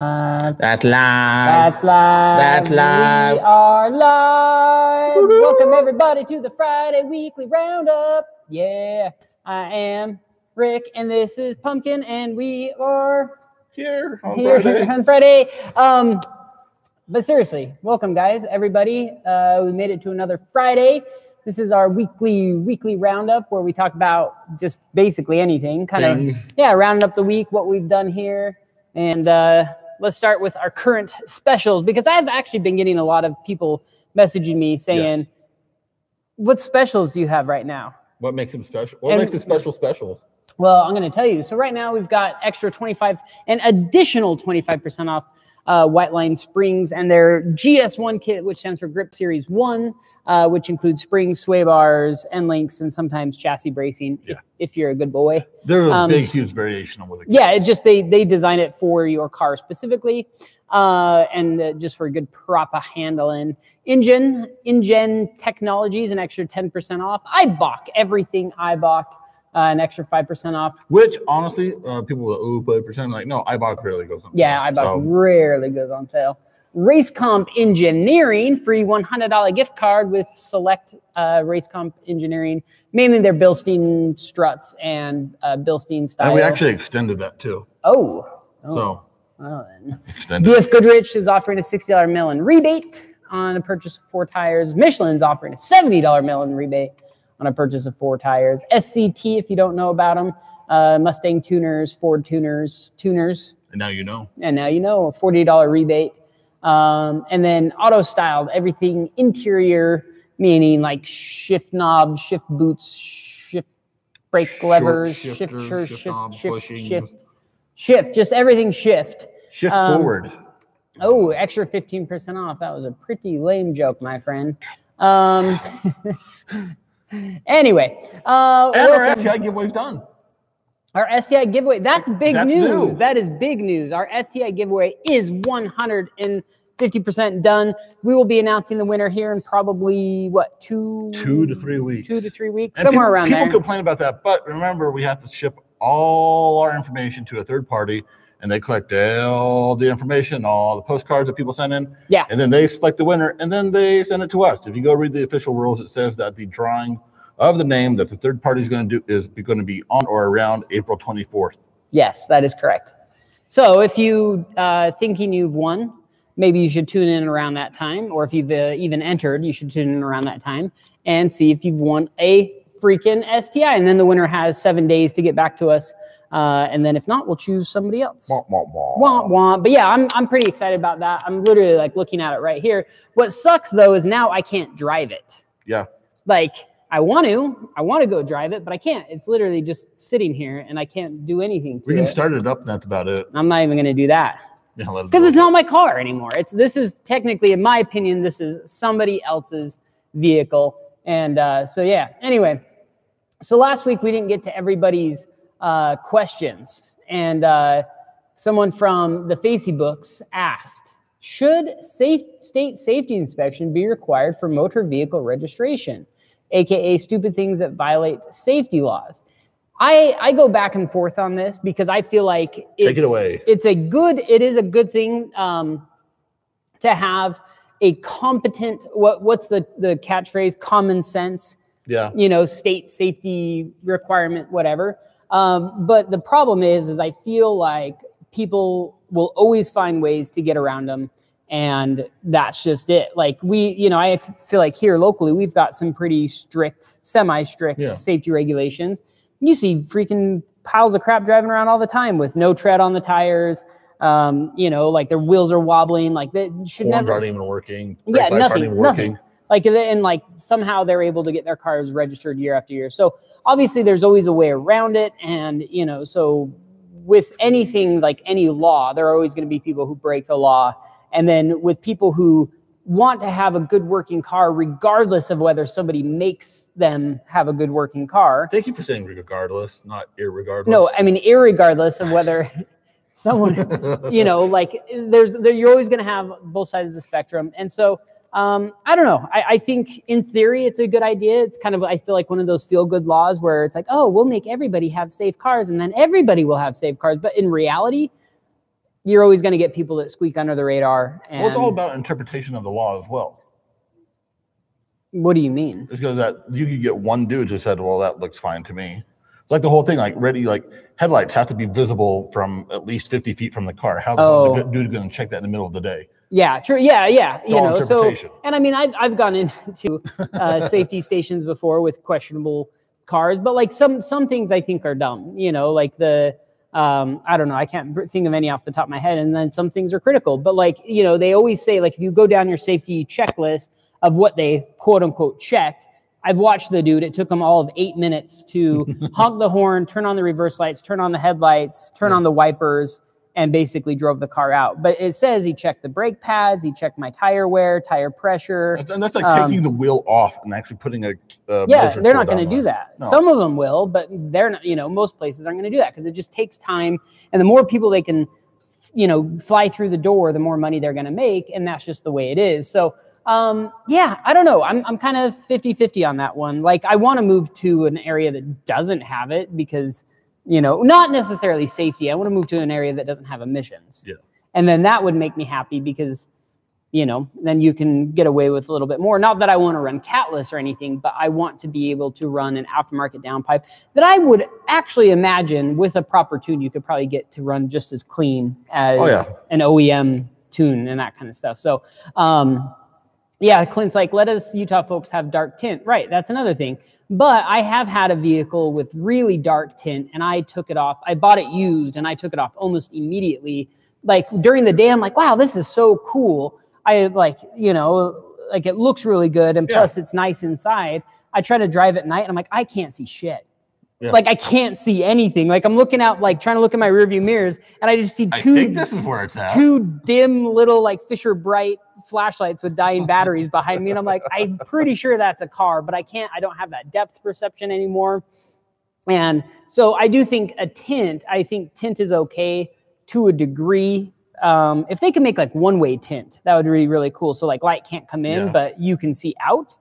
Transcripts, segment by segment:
That's live. That's live. That's live. We are live. Welcome everybody to the Friday Weekly Roundup. Yeah, I am Rick, and this is Pumpkin, and we are here on Friday. But seriously, welcome guys, everybody. We made it to another Friday. This is our weekly roundup where we talk about just basically anything, rounding up the week, what we've done here, and let's start with our current specials, because I've actually been getting a lot of people messaging me saying, what specials do you have right now? What makes them special? What makes the specials? Well, I'm going to tell you. So right now we've got extra 25 and additional 25% off White Line springs and their GS1 kit, which stands for Grip Series 1, which includes springs, sway bars, end links, and sometimes chassis bracing, if you're a good boy. There's a big, huge variation on what it it's just they design it for your car specifically, and just for a good proper handling. InGen Technologies, an extra 10% off. iBach, everything iBach. An extra 5% off. Which, honestly, people will 5%. Like, no, iBach rarely goes on sale. Yeah, iBach rarely goes on sale. Race Comp Engineering, free $100 gift card with select Race Comp Engineering. Mainly their Bilstein struts and Bilstein style. And we actually extended that, too. Extended. BF Goodrich is offering a $60 mail-in rebate on a purchase of 4 tires. Michelin's offering a $70 mail-in rebate on a purchase of 4 tires. SCT, if you don't know about them, Mustang tuners, Ford tuners. And now you know. And now you know, a $40 rebate. And then auto styled, everything interior, meaning like shift knobs, shift boots, shift brake levers, shift, just everything shift. Shift forward. Oh, extra 15% off. That was a pretty lame joke, my friend. Anyway, and our STI giveaway's done. Our STI giveaway, that's big news. That is big news. Our STI giveaway is 150% done. We will be announcing the winner here in probably, what, 2 to 3 weeks? 2 to 3 weeks, and somewhere around there. People complain about that, but remember, we have to ship all our information to a third party, and they collect all the information, all the postcards that people send in. Yeah. And then they select the winner, and then they send it to us. If you go read the official rules, it says that the drawing of the name that the third party is going to do is going to be on or around April 24th. Yes, that is correct. So if you thinking you've won, maybe you should tune in around that time. Or if you've even entered, you should tune in around that time and see if you've won a freaking STI. And then the winner has 7 days to get back to us. And then if not, we'll choose somebody else. But yeah, I'm pretty excited about that. I'm literally like looking at it right here. What sucks though is now I can't drive it. Yeah. Like I want to go drive it, but I can't. It's literally just sitting here and I can't do anything to it. We can start it up and that's about it. I'm not even going to do that. Yeah, because it's not my car anymore. This is technically, in my opinion, this is somebody else's vehicle. And so yeah, anyway. So last week we didn't get to everybody's questions, and someone from the Facey Books asked, should state safety inspection be required for motor vehicle registration, aka stupid things that violate safety laws? I go back and forth on this because I feel like take it away. It is a good thing to have a competent, what's the catchphrase, common sense, state safety requirement, whatever. But the problem is I feel like people will always find ways to get around them. And that's just it. Like I feel like here locally, we've got some pretty strict, semi-strict safety regulations. You see freaking piles of crap driving around all the time with no tread on the tires. Like their wheels are wobbling. Like they should never. Aren't even working. Yeah, nothing. Like somehow they're able to get their cars registered year after year. So obviously there's always a way around it. And, so with anything like any law, there are always going to be people who break the law. And then with people who want to have a good working car, regardless of whether somebody makes them have a good working car. Thank you for saying regardless, not irregardless. No, I mean, irregardless of whether someone, you're always going to have both sides of the spectrum. And so I don't know. I think in theory, it's a good idea. It's kind of, I feel like one of those feel-good laws where it's like, oh, we'll make everybody have safe cars and then everybody will have safe cars. But in reality, you're always going to get people that squeak under the radar. And well, it's all about interpretation of the law as well. What do you mean? It's because that you could get one dude who said, well, that looks fine to me. It's like the whole thing, like headlights have to be visible from at least 50 feet from the car. How the hell is the dude going to check that in the middle of the day? Yeah, true. Yeah. It's you know, so, and I mean, I've gone into safety stations before with questionable cars, but like some things I think are dumb, you know, like I don't know, I can't think of any off the top of my head. And then some things are critical, but like, you know, they always say, like, if you go down your safety checklist of what they quote unquote checked, I've watched the dude, it took him all of 8 minutes to honk the horn, turn on the reverse lights, turn on the headlights, turn on the wipers, and basically drove the car out. But it says he checked the brake pads, he checked my tire wear, tire pressure. And that's like taking the wheel off and actually putting a yeah, they're not going to do that. No. Some of them will, but they're not, you know, most places aren't going to do that because it just takes time. And the more people they can, you know, fly through the door, the more money they're going to make. And that's just the way it is. So, yeah, I don't know. I'm kind of 50-50 on that one. Like, I want to move to an area that doesn't have it because, you know, not necessarily safety. I want to move to an area that doesn't have emissions. Yeah. And then that would make me happy because, you know, then you can get away with a little bit more. Not that I want to run catless or anything, but I want to be able to run an aftermarket downpipe that I would actually imagine with a proper tune, you could probably get to run just as clean as an OEM tune and that kind of stuff. So, yeah, Clint's like, let us Utah folks have dark tint. Right, that's another thing. But I have had a vehicle with really dark tint, and I took it off. I bought it used, and I took it off almost immediately. Like, during the day, I'm like, wow, this is so cool. I, like, you know, like, it looks really good, and plus it's nice inside. I try to drive at night, and I'm like, I can't see shit. Yeah. Like, I can't see anything. Like, I'm looking out, like, trying to look in my rearview mirrors, and I just see I think this is where it's at. Two dim little, like, Fisher Bright flashlights with dying batteries behind me. And I'm like, I'm pretty sure that's a car, but I don't have that depth perception anymore. And so I do think I think tint is okay to a degree. If they can make like one-way tint, that would be really cool. So like light can't come in, but you can see out.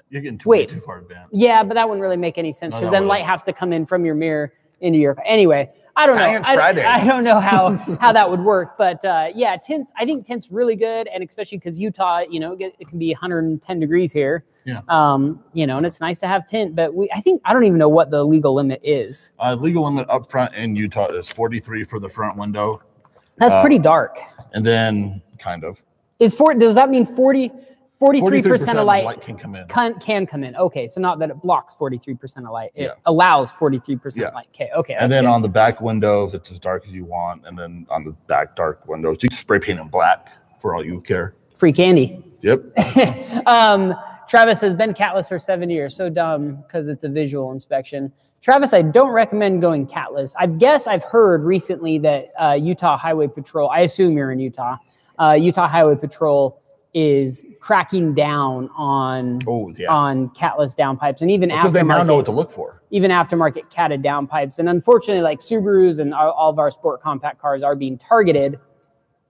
You're getting way too far advanced. Yeah, but that wouldn't really make any sense because then light have to come in from your mirror into your car. Anyway, I don't know. I don't know how that would work, but yeah, tints. I think tint's really good, and especially because Utah, you know, it can be 110 degrees here. Yeah. You know, and it's nice to have tint, but I don't even know what the legal limit is. Legal limit up front in Utah is 43 for the front window. That's pretty dark. And then kind of does that mean 43% of light can come in. Can come in. Okay, so not that it blocks 43% of light. It allows 43% light. Okay. And then on the back windows, it's as dark as you want. And then on the back dark windows, you can spray paint them black for all you care. Free candy. Yep. Travis has been catless for 7 years. So dumb because it's a visual inspection. Travis, I don't recommend going catless. I've heard recently that Utah Highway Patrol, I assume you're in Utah, Utah Highway Patrol is cracking down on catless downpipes and even aftermarket. They now know what to look for. Even aftermarket catted downpipes, and unfortunately, like Subarus and all of our sport compact cars are being targeted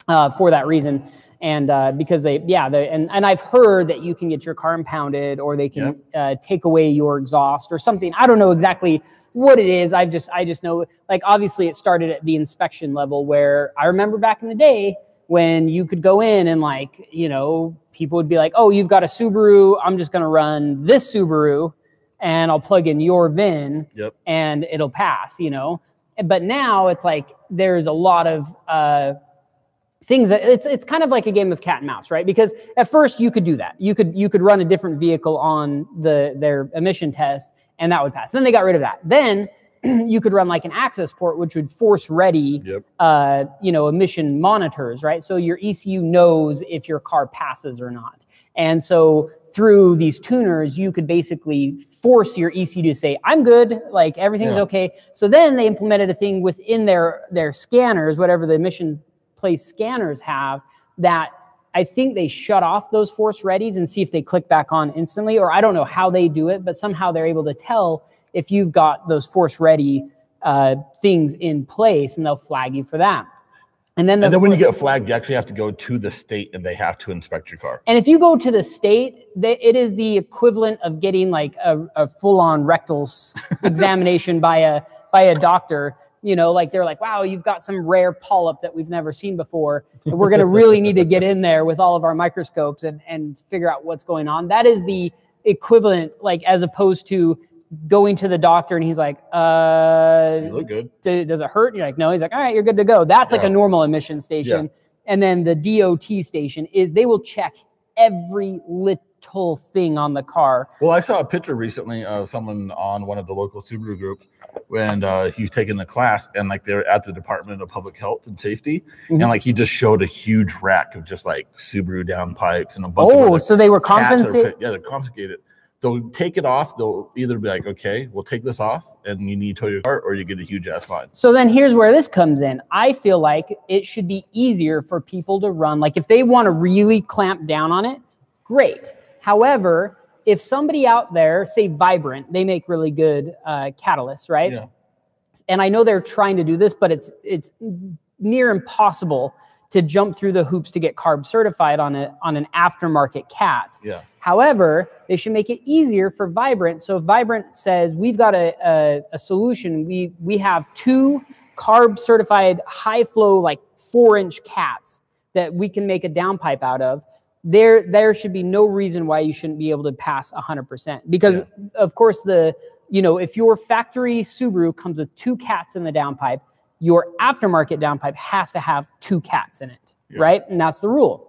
for that reason. And because and I've heard that you can get your car impounded, or they can take away your exhaust or something. I don't know exactly what it is. I just know, like, obviously it started at the inspection level, where I remember back in the day when you could go in and, like, you know, people would be like, oh, you've got a Subaru, I'm just going to run this Subaru and I'll plug in your VIN and it'll pass, you know. But now it's like there's a lot of things that it's kind of like a game of cat and mouse, right? Because at first you could do that. You could run a different vehicle on their emission test and that would pass. Then they got rid of that. Then you could run like an access port, which would force ready, you know, emission monitors, right? So your ECU knows if your car passes or not. And so through these tuners, you could basically force your ECU to say, I'm good, like everything's okay. So then they implemented a thing within their scanners, whatever the emission place scanners have, that I think they shut off those force readies and see if they click back on instantly, or I don't know how they do it, but somehow they're able to tell if you've got those force ready things in place, and they'll flag you for that. And then when you get flagged, you actually have to go to the state and they have to inspect your car. And if you go to the state, it is the equivalent of getting like a full-on rectal examination by a doctor. You know, like they're like, wow, you've got some rare polyp that we've never seen before. And we're going to really need to get in there with all of our microscopes and figure out what's going on. That is the equivalent, like, as opposed to going to the doctor and he's like, you look good. Does it hurt? You're like, no. He's like, all right, you're good to go. That's like a normal emission station. And then the DOT station is they will check every little thing on the car. Well, I saw a picture recently of someone on one of the local Subaru groups when he's taking the class, and like they're at the Department of Public Health and Safety, and like he just showed a huge rack of just like Subaru downpipes and a bunch of so they were compensated. Yeah, they're confiscated. They'll take it off. They'll either be like, okay, we'll take this off and you need to tow your car, or you get a huge ass fine. So then here's where this comes in. I feel like it should be easier for people to run. Like if they want to really clamp down on it, great. However, if somebody out there, say Vibrant, they make really good catalysts, right? Yeah. And I know they're trying to do this, but it's near impossible to jump through the hoops to get carb certified on an aftermarket cat. Yeah. However, they should make it easier for Vibrant. So if Vibrant says we've got a solution, we have 2 carb certified high flow, like 4-inch cats that we can make a downpipe out of. There should be no reason why you shouldn't be able to pass 100%. Because of course if your factory Subaru comes with 2 cats in the downpipe, your aftermarket downpipe has to have 2 cats in it, right? And that's the rule.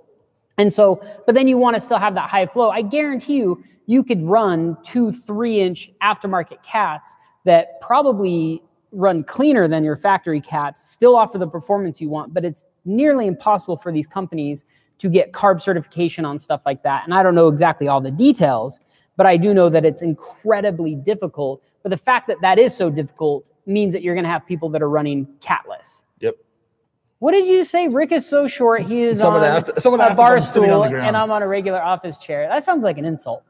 And so, but then you want to still have that high flow. I guarantee you could run 2 3-inch aftermarket cats that probably run cleaner than your factory cats, still offer the performance you want, but it's nearly impossible for these companies to get carb certification on stuff like that. And I don't know exactly all the details, but I do know that it's incredibly difficult. But the fact that that is so difficult means that you're going to have people that are running catless. Yep. What did you say? Rick is so short. He is someone on asked a bar stool, and I'm on a regular office chair. That sounds like an insult.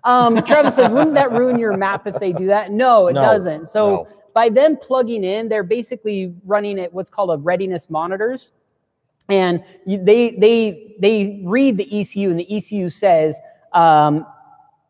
Travis says, wouldn't that ruin your map if they do that? No, it doesn't. So by them plugging in, they're basically running at what's called a readiness monitors. And they read the ECU, and the ECU says,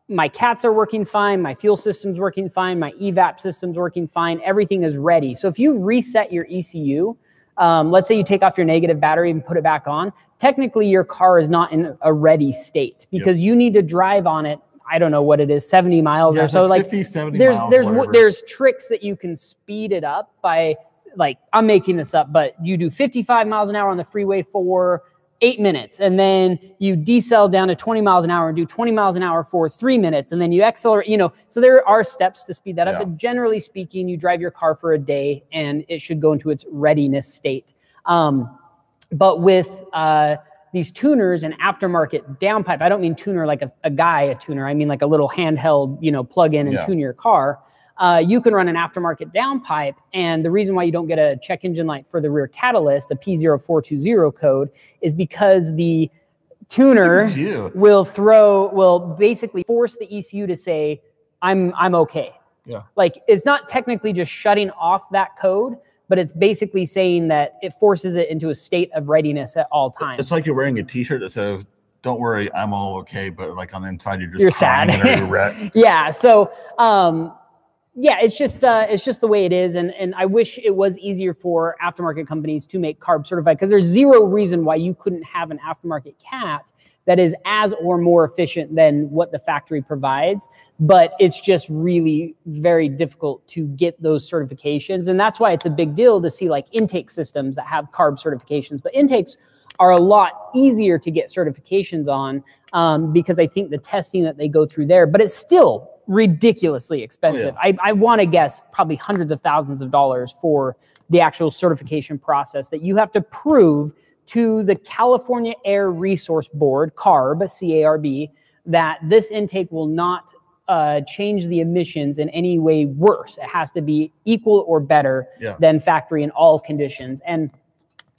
my cats are working fine, my fuel system's working fine, my evap system's working fine, everything is ready. So if you reset your ECU, let's say you take off your negative battery and put it back on, technically your car is not in a ready state because you need to drive on it. I don't know what it is, 70 miles or so. Like 50, 70 miles, there's tricks that you can speed it up by, like, I'm making this up, but you do 55 miles an hour on the freeway for 8 minutes, and then you decel down to 20 miles an hour and do 20 miles an hour for 3 minutes, and then you accelerate, so there are steps to speed that up, but generally speaking, you drive your car for a day and it should go into its readiness state. But with these tuners and aftermarket downpipe, I don't mean tuner like a tuner, I mean like a little handheld, plug in and tune your car. You can run an aftermarket downpipe, and the reason why you don't get a check engine light for the rear catalyst, a P0420 code, is because the tuner will basically force the ECU to say, I'm okay. Yeah. Like, it's not technically just shutting off that code, but it's basically saying that it forces it into a state of readiness at all times. It's like you're wearing a t-shirt that says, don't worry, I'm all okay, but like on the inside, you're sad. Yeah. So, yeah, it's just the way it is, and I wish it was easier for aftermarket companies to make carb certified, because there's zero reason why you couldn't have an aftermarket cat that is as or more efficient than what the factory provides, but it's just really very difficult to get those certifications, and that's why it's a big deal to see like intake systems that have carb certifications. But intakes are a lot easier to get certifications on because I think the testing that they go through there, but it's still ridiculously expensive. I want to guess probably hundreds of thousands of dollars for the actual certification process that you have to prove to the California Air Resource Board, CARB, C-A-R-B, that this intake will not change the emissions in any way worse. It has to be equal or better than factory in all conditions. And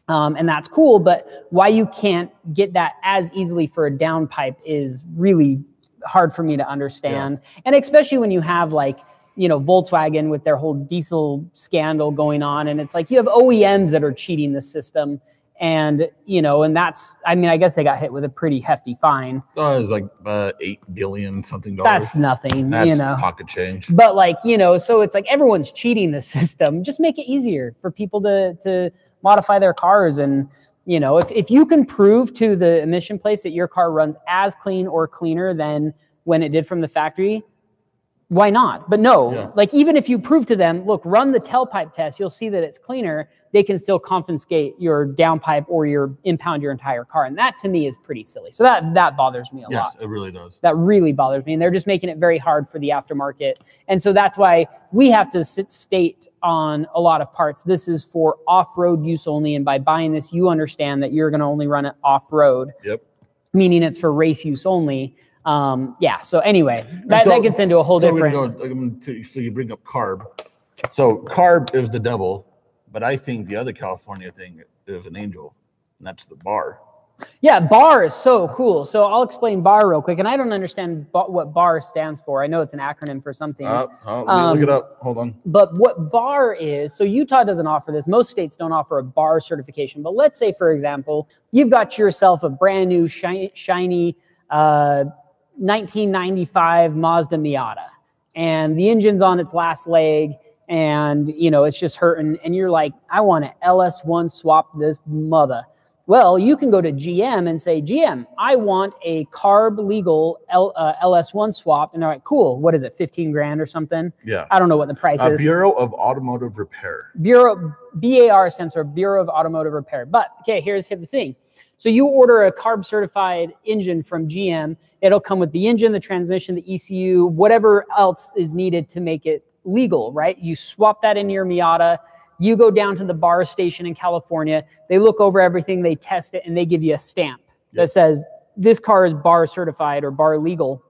that's cool, but why you can't get that as easily for a downpipe is really hard for me to understand. And especially when you have like, Volkswagen with their whole diesel scandal going on, and it's like you have OEMs that are cheating the system, And, you know, and that's, I mean, I guess they got hit with a pretty hefty fine. Oh, it was like $8 billion something. That's nothing, that's, you know, pocket change. But like, you know, so it's like everyone's cheating the system. Just make it easier for people to modify their cars. And, you know, if you can prove to the emission place that your car runs as clean or cleaner than when it did from the factory, why not? But no, like even if you prove to them, look, run the tailpipe test, you'll see that it's cleaner. They can still confiscate your downpipe or impound your entire car. And that to me is pretty silly. So that bothers me a lot. Yes, it really does. That really bothers me. And they're just making it very hard for the aftermarket. And so that's why we have to state on a lot of parts, this is for off-road use only. And by buying this, you understand that you're going to only run it off-road. Yep. Meaning it's for race use only. Yeah. So anyway, that gets into a whole different. So you bring up CARB. So CARB is the devil, but I think the other California thing is an angel, and that's the bar. Yeah, bar is so cool. So I'll explain bar real quick, and I don't understand what bar stands for. I know it's an acronym for something. Let me look it up. Hold on. But what bar is, so Utah doesn't offer this. Most states don't offer a bar certification. But let's say, for example, you've got yourself a brand new shiny 1995 Mazda Miata, and the engine's on its last leg, and you know it's just hurting, and you're like, I want to LS1 swap this mother. Well, you can go to GM and say, GM, I want a CARB legal LS1 swap, and they're like, cool. What is it, 15 grand or something? Yeah, I don't know what the price is. Bureau of Automotive Repair. BAR stands for Bureau of Automotive Repair. But okay, here's the thing. So you order a CARB certified engine from GM. It'll come with the engine, the transmission, the ECU, whatever else is needed to make it legal, right? You swap that into your Miata. You go down to the bar station in California. They look over everything, they test it, and they give you a stamp that says this car is bar certified or bar legal.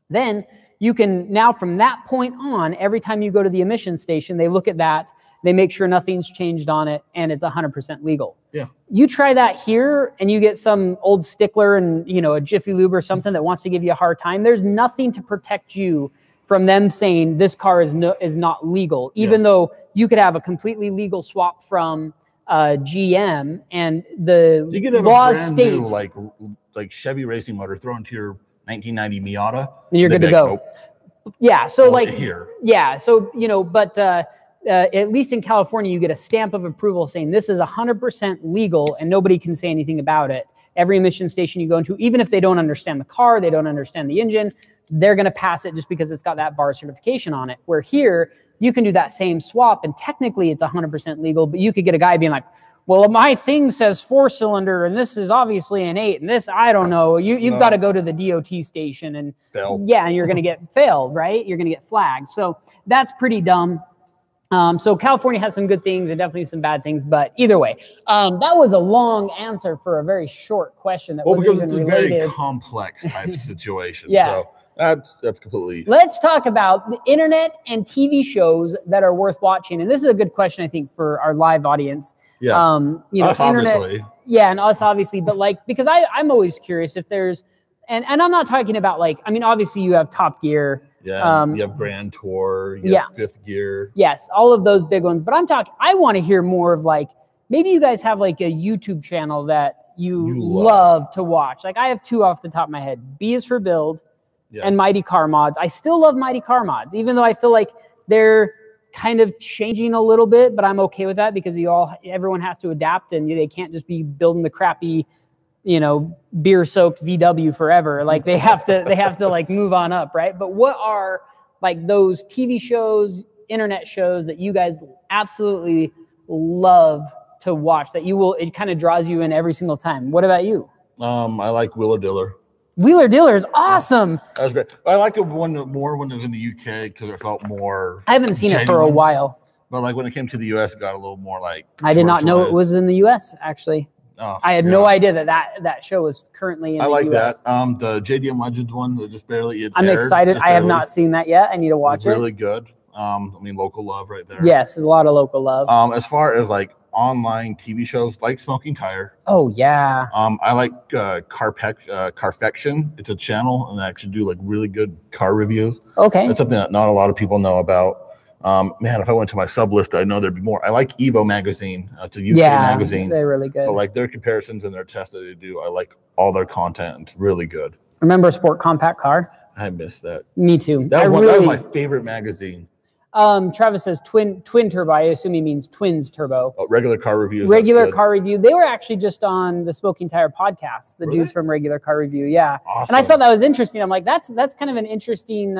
Then you can, now from that point on, every time you go to the emission station, they look at that, they make sure nothing's changed on it, and it's 100% legal. Yeah. You try that here, and you get some old stickler and, you know, a Jiffy Lube or something that wants to give you a hard time. There's nothing to protect you from them saying this car is not legal, even though you could have a completely legal swap from GM, and the laws state new, like Chevy racing motor thrown into your 1990 Miata, and you're good to go. Nope. Yeah. So like here. Yeah. So, you know, but at least in California, you get a stamp of approval saying this is 100% legal, and nobody can say anything about it. Every emission station you go into, even if they don't understand the car, they don't understand the engine, they're going to pass it just because it's got that bar certification on it. Where here, you can do that same swap, and technically it's 100% legal, but you could get a guy being like, well, my thing says 4-cylinder, and this is obviously an 8, and this, I don't know. You've got to go to the DOT station, and yeah, and you're going to get failed, right? You're going to get flagged. So that's pretty dumb. So California has some good things and definitely some bad things, but either way, that was a long answer for a very short question. That wasn't even related. Because it's a very complex type of situation. Yeah. So that's completely. Let's talk about the internet and TV shows that are worth watching. And this is a good question, I think, for our live audience. Yeah. You know, us, internet, obviously. Yeah, and us obviously, but like, because I'm always curious if there's, and I'm not talking about like, I mean, obviously you have Top Gear. Yeah, you have Grand Tour, you have Fifth Gear. Yes, all of those big ones. But I want to hear more of like, maybe you guys have like a YouTube channel that you love to watch. Like I have 2 off the top of my head. B is for Build and Mighty Car Mods. I still love Mighty Car Mods, even though I feel like they're kind of changing a little bit, but I'm okay with that because everyone has to adapt, and they can't just be building the crappy, you know, beer-soaked VW forever. Like they have to like move on up, right? But what are like those TV shows, internet shows that you guys absolutely love to watch, that it kind of draws you in every single time? What about you? I like Wheeler Dealer. Wheeler Dealer is awesome. That was great. I like it more when it was in the UK because it felt more. I haven't seen it for a while. But like when it came to the US, it got a little more like. I did not know it was in the US actually. Oh, I had no idea that show was currently in the US. I like that. The JDM Legends one that just barely aired. I'm excited. I have not seen that yet. I need to watch it. Really good. I mean, local love right there. Yes, a lot of local love. As far as like online TV shows, like Smoking Tire. Oh yeah. I like Carfection. It's a channel, and they actually do like really good car reviews. Okay. That's something that not a lot of people know about. Man, if I went to my sub list, I know there'd be more. I like Evo magazine. It's a UK magazine. They're really good. But like their comparisons and their tests that they do, I like all their content. It's really good. Remember Sport Compact Car? I missed that. Me too. That was my favorite magazine. Travis says twin turbo. I assume he means twins turbo. Regular Car Review. Regular Car Review. They were actually just on the Smoking Tire podcast. The dudes from Regular Car Review. Yeah. Awesome. And I thought that was interesting. I'm like, that's kind of an interesting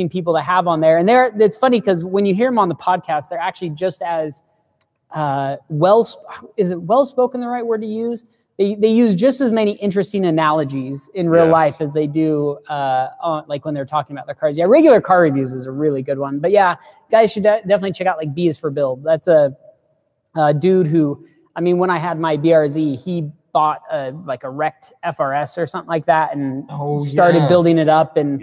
people to have on there. And it's funny because when you hear them on the podcast, they're actually just as is it well spoken the right word to use? They use just as many interesting analogies in real life as they do like when they're talking about their cars. Yeah, Regular Car Reviews is a really good one. But yeah, guys should definitely check out like B is for Build. That's a dude who, I mean, when I had my BRZ, he bought a wrecked FRS or something like that and started building it up and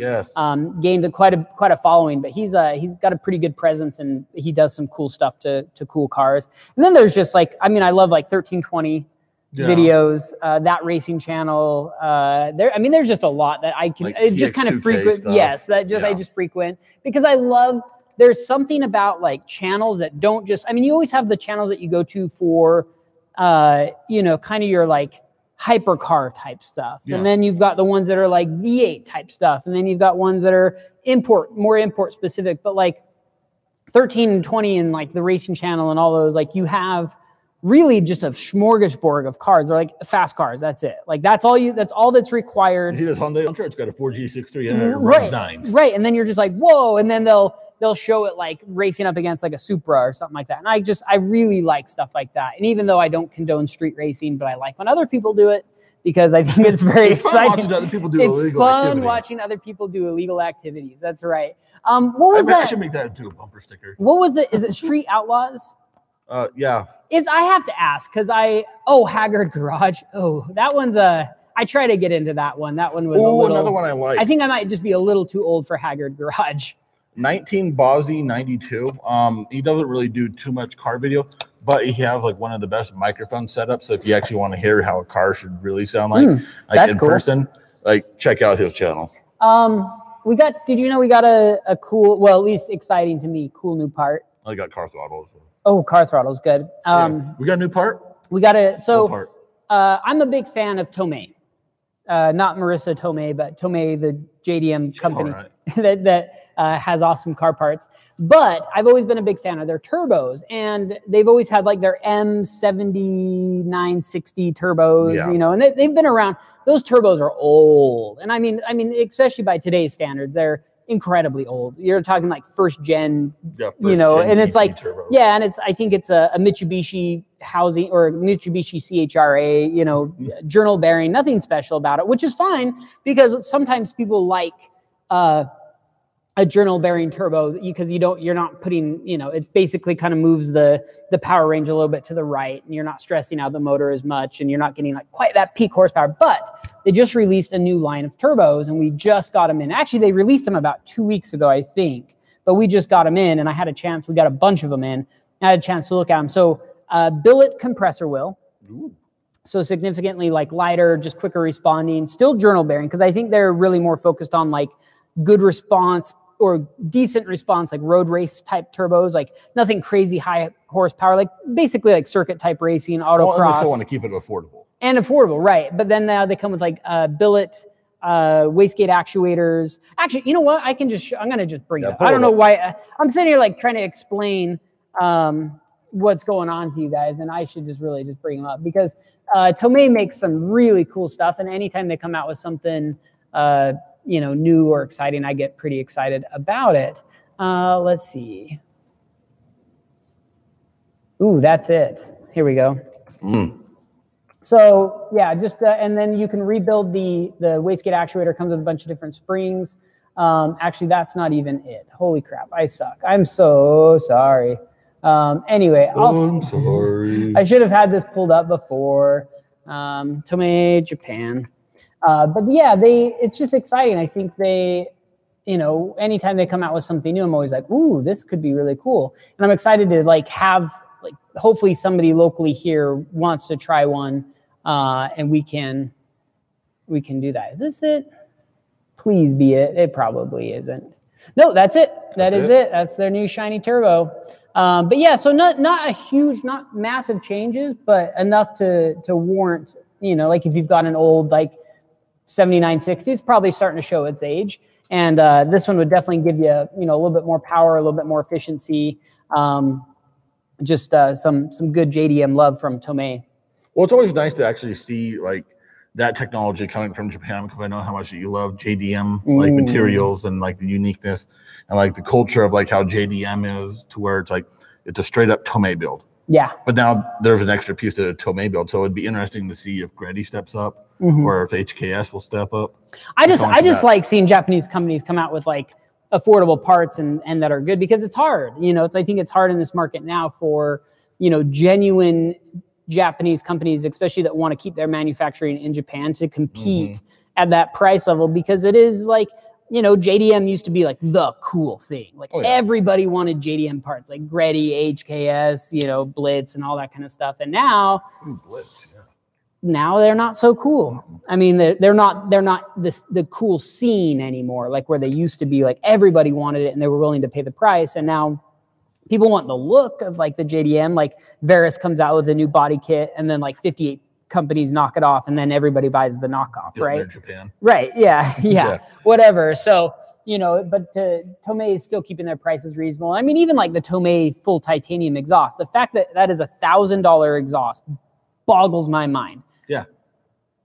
gained quite a following. But he's got a pretty good presence and he does some cool stuff to cool cars. And then there's just like, I mean, I love like 1320 videos, that racing channel. There's just a lot that I can like just kind of frequent. Stuff. Yes, that just I just frequent because I love. There's something about like channels that don't just. I mean, you always have the channels that you go to for, kind of your like hypercar type stuff, and then you've got the ones that are like V8 type stuff, and then you've got ones that are more import specific. But like 13 and 20 and like the racing channel and all those, like you have. Really just a smorgasbord of cars. They're like fast cars. That's it. Like that's all that's required. You see this Hyundai Elantra? It's got a 4G63 and it runs 9. Right. And then you're just like, whoa. And then they'll show it like racing up against like a Supra or something like that. And I really like stuff like that. And even though I don't condone street racing, but I like when other people do it because I think it's very exciting. Watching other people do illegal it's fun activities. Watching other people do illegal activities. That's right. What was that? I should make that into a bumper sticker. What was it? Is it Street Outlaws? Yeah. I have to ask because Haggard Garage. Oh, that one's I try to get into that one. That one was another one I like. I think I might just be a little too old for Haggard Garage. 19 Bozzy 92. He doesn't really do too much car video, but he has like one of the best microphone setups. So if you actually want to hear how a car should really sound like in person, like check out his channel. Did you know we got a cool, well, at least exciting to me, cool new part. I got car throttles. Oh, car throttle's good. We got a new part? We got it. So I'm a big fan of Tomei. Not Marissa Tomei, but Tomei, the JDM company that has awesome car parts. But I've always been a big fan of their turbos. And they've always had like their M7960 turbos, and they've been around. Those turbos are old. And I mean, especially by today's standards, they're incredibly old. You're talking like first gen, and it's like, and I think it's a Mitsubishi housing or Mitsubishi CHRA, journal bearing, nothing special about it, which is fine because sometimes people like a journal bearing turbo because you're not putting, it basically kind of moves the power range a little bit to the right and you're not stressing out the motor as much and you're not getting like quite that peak horsepower. But they just released a new line of turbos and we just got them in. Actually, they released them about 2 weeks ago, I think, but we just got them in and I had a chance. We got a bunch of them in. I had a chance to look at them. So billet compressor wheel. Ooh. So significantly like lighter, just quicker responding, still journal bearing because I think they're really more focused on like good response or decent response, like road race type turbos, like nothing crazy high horsepower, like basically like circuit type racing, autocross. Well, they still want to keep it affordable. And affordable, right. But then now they come with like billet, wastegate actuators. Actually, you know what? I'm going to just bring it up. I don't know why. I'm sitting here like trying to explain what's going on to you guys. And I should just really just bring them up because Tomei makes some really cool stuff. And anytime they come out with something, new or exciting, I get pretty excited about it. Let's see. Ooh, that's it. Here we go. So yeah, just and then you can rebuild the wastegate actuator. Comes with a bunch of different springs. Actually, that's not even it. Holy crap, I suck. I'm so sorry. Anyway, I'm sorry. I should have had this pulled up before. Tomei, Japan. But yeah, it's just exciting. I think they, anytime they come out with something new, I'm always like, ooh, this could be really cool. And I'm excited to like have, like, hopefully somebody locally here wants to try one, and we can do that. Is this it? Please be it. It probably isn't. No, that's it. That is it. That's their new shiny turbo. But yeah, so not a huge, not massive changes, but enough to warrant, you know, like if you've got an old like 7960, it's probably starting to show its age. And this one would definitely give you, you know, a little bit more power, a little bit more efficiency. Just some good JDM love from Tomei. Well, it's always nice to actually see like that technology coming from Japan, because I know how much you love JDM like materials and like the uniqueness and like the culture of like how JDM is, to where it's like it's a straight up Tomei build. Yeah. But now there's an extra piece to the Tomei build, so it'd be interesting to see if Greddy steps up or if HKS will step up. I just like seeing Japanese companies come out with like affordable parts and that are good, because it's hard. You know, I think it's hard in this market now for, you know, genuine Japanese companies, especially that want to keep their manufacturing in Japan, to compete at that price level, because it is like, you know, JDM used to be like the cool thing. Like everybody wanted JDM parts, like Greddy, HKS, you know, Blitz and all that kind of stuff. And now, now they're not so cool. I mean, they're not the cool scene anymore, like where they used to be. Like everybody wanted it and they were willing to pay the price. And now people want the look of like the JDM. Like Varus comes out with a new body kit, and then like 58 companies knock it off, and then everybody buys the knockoff, right? Japan. Right. Yeah. Whatever. So, you know, but Tomei is still keeping their prices reasonable. I mean, even like the Tomei full titanium exhaust, the fact that that is $1,000 exhaust boggles my mind. Yeah.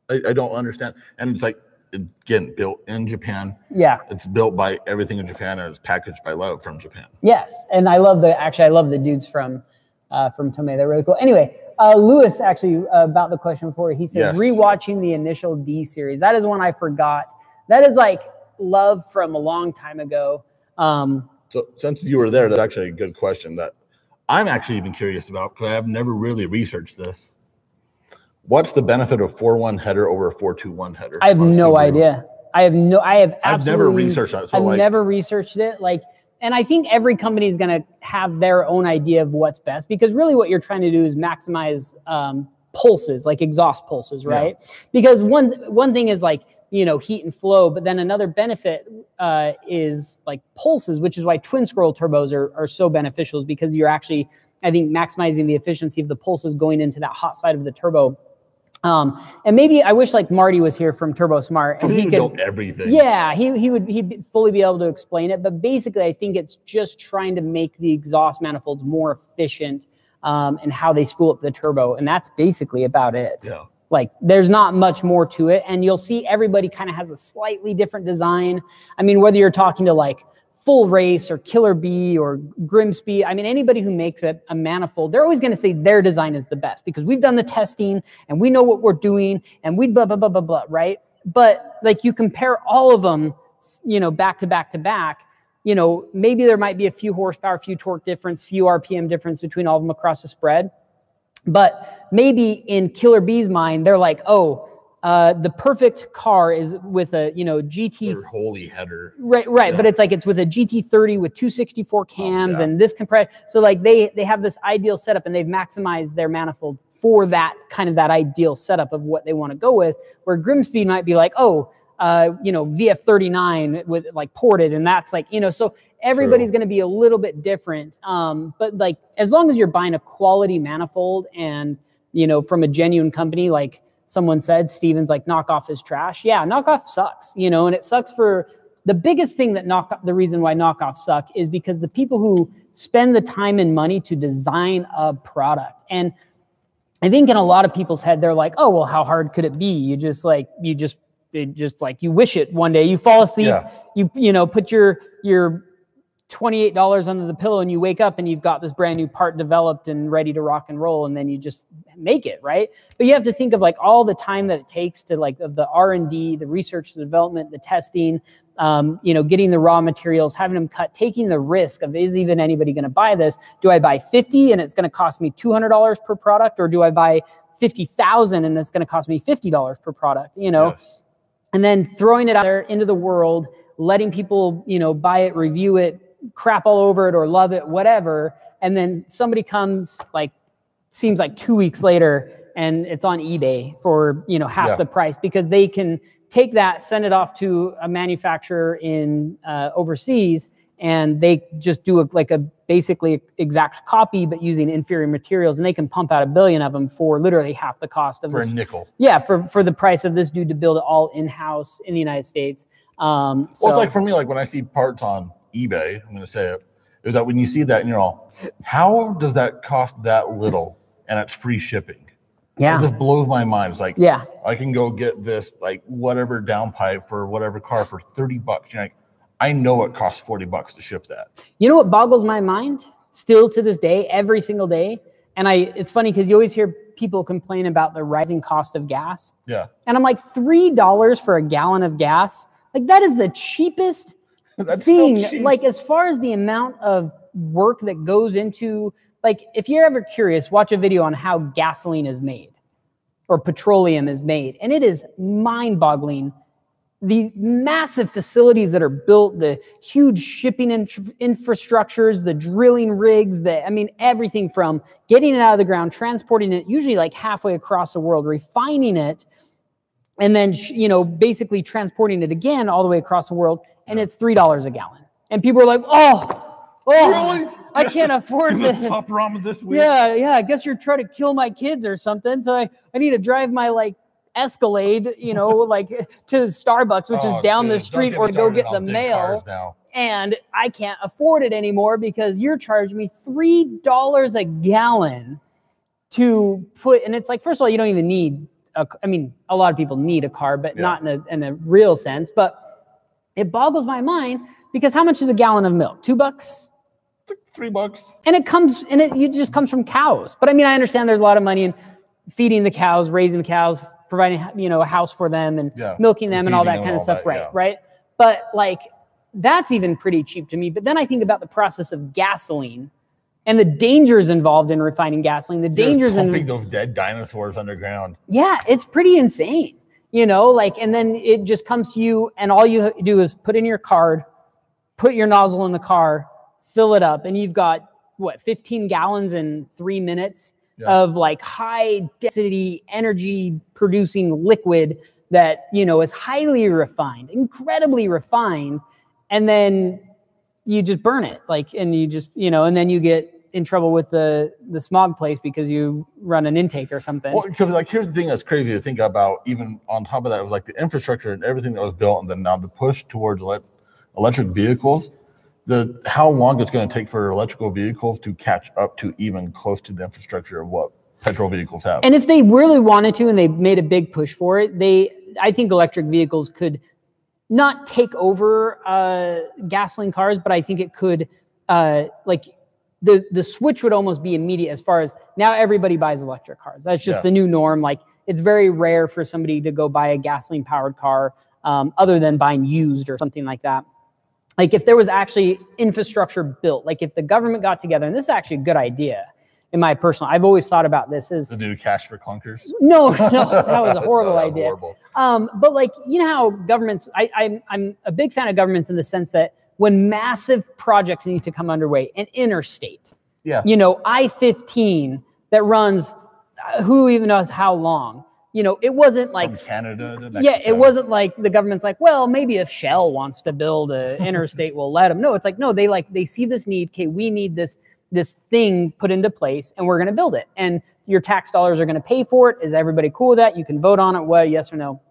I don't understand. And it's like, again, built in Japan. Yeah. It's built by everything in Japan, and it's packaged by love from Japan. Yes. And I love the dudes from Tomei. They're really cool. Anyway, Lewis actually about the question before, he said rewatching the initial D series. That is one I forgot. That is like love from a long time ago. So since you were there, that's actually a good question that I'm actually even curious about, because I've never really researched this. What's the benefit of 4.1 header over a 4.21 header? I have no idea. I've never researched that. So I've never researched it. Like, and I think every company is going to have their own idea of what's best, because really what you're trying to do is maximize pulses, like exhaust pulses, right? Yeah. Because one thing is like, you know, heat and flow, but then another benefit is like pulses, which is why twin scroll turbos are so beneficial, is because you're actually, I think, maximizing the efficiency of the pulses going into that hot side of the turbo. And maybe I wish like Marty was here from Turbo Smart, and he could build everything. Yeah, he'd fully be able to explain it. But basically, I think it's just trying to make the exhaust manifolds more efficient and how they spool up the turbo, and that's basically about it. Yeah. Like there's not much more to it, and you'll see everybody kind of has a slightly different design. I mean, whether you're talking to like Full Race or Killer Bee or Grimsby, I mean, anybody who makes a manifold, they're always going to say their design is the best, because we've done the testing and we know what we're doing and we blah, blah, blah, blah, blah, right? But like you compare all of them, you know, back to back to back, you know, maybe there might be a few horsepower, few torque difference, few RPM difference between all of them across the spread. But maybe in Killer Bee's mind, they're like, oh, the perfect car is with a, you know, GT holy header. Right. Yeah. But it's like, it's with a GT30 with 264 cams and this compressed. So like they have this ideal setup, and they've maximized their manifold for that kind of that ideal setup of what they want to go with, where Grimsby might be like, oh, you know, VF39 with like ported, and that's like, you know, so everybody's going to be a little bit different. But like, as long as you're buying a quality manifold and, you know, from a genuine company, like someone said, Steven's like, knockoff is trash. Yeah, knockoff sucks, you know, and it sucks for the biggest thing that the reason why knockoffs suck is because the people who spend the time and money to design a product. And I think in a lot of people's head, they're like, oh, well, how hard could it be? You just you wish it one day, you fall asleep, you know, put your $28 under the pillow, and you wake up and you've got this brand new part developed and ready to rock and roll, and then you just make it, right? But you have to think of like all the time that it takes to like of the R&D, the research, the development, the testing, you know, getting the raw materials, having them cut, taking the risk of, is even anybody going to buy this? Do I buy 50 and it's going to cost me $200 per product, or do I buy 50,000 and it's going to cost me $50 per product, you know? Yes. And then throwing it out there into the world, letting people, you know, buy it, review it, crap all over it or love it, whatever. And then somebody comes like, seems like 2 weeks later, and it's on eBay for, you know, half the price, because they can take that, send it off to a manufacturer in overseas, and they just do like a basically exact copy, but using inferior materials, and they can pump out 1 billion of them for literally half the cost of for a nickel. Yeah, for the price of this dude to build it all in-house in the United States. Well, it's like for me, like when I see parts on eBay, I'm going to say it, is that when you see that and you're all, how does that cost that little and it's free shipping? Yeah. It just blows my mind. It's like, yeah, I can go get this, like whatever downpipe for whatever car for $30. You're like, I know it costs $40 to ship that. You know what boggles my mind still to this day, every single day? And it's funny because you always hear people complain about the rising cost of gas. Yeah. And I'm like, $3 for a gallon of gas? Like, that is the cheapest thing. Like, as far as the amount of work that goes into, like, if you're ever curious, watch a video on how gasoline is made or petroleum is made. And it is mind-boggling. The massive facilities that are built, the huge shipping infrastructures, the drilling rigs, I mean, everything from getting it out of the ground, transporting it, usually like halfway across the world, refining it, and then, you know, basically transporting it again all the way across the world, and it's $3 a gallon. And people are like, oh, really? I can't afford this. Top ramen this week. Yeah, I guess you're trying to kill my kids or something. So I need to drive my, like, Escalade, you know, like to Starbucks, which is down the street, or go get the mail. And I can't afford it anymore because you're charging me $3 a gallon to put, and it's like, first of all, you don't even need I mean, a lot of people need a car, but not in a real sense. But it boggles my mind because how much is a gallon of milk? $2? $3. And it just comes from cows. But I mean, I understand there's a lot of money in feeding the cows, raising the cows, providing, you know, a house for them and milking them and all that kind of stuff. Right. But like, that's even pretty cheap to me. But then I think about the process of gasoline and the dangers involved in refining gasoline, the dangers in pumping those dead dinosaurs underground. Yeah, it's pretty insane, you know, like, and then it just comes to you and all you do is put in your card, put your nozzle in the car, fill it up, and you've got, what, 15 gallons in 3 minutes of like high density energy producing liquid that, you know, is highly refined, incredibly refined. And then you just burn it, like, and you just, you know, and then you get in trouble with the smog place because you run an intake or something. Well, because like, here's the thing that's crazy to think about, even on top of that, was like the infrastructure and everything that was built, and then now the push towards electric vehicles, how long it's going to take for electrical vehicles to catch up to even close to the infrastructure of what petrol vehicles have. And if they really wanted to, and they made a big push for it, I think electric vehicles could not take over gasoline cars, but I think it could, like, the switch would almost be immediate as far as now everybody buys electric cars. That's just the new norm. Like, it's very rare for somebody to go buy a gasoline powered car other than buying used or something like that. Like, if there was actually infrastructure built, like if the government got together, and this is actually a good idea in my personal, I've always thought about this is the new cash for clunkers. No, that was a horrible idea. Horrible. But like, you know how governments, I'm a big fan of governments in the sense that when massive projects need to come underway, an interstate, you know, I-15 that runs, who even knows how long, you know, it wasn't like from Canada to Mexico. It wasn't like the government's like, well, maybe if Shell wants to build an interstate, we'll let them. No, it's like, no, they see this need. Okay, we need this thing put into place, and we're going to build it. And your tax dollars are going to pay for it. Is everybody cool with that? You can vote on it. What? Yes or no?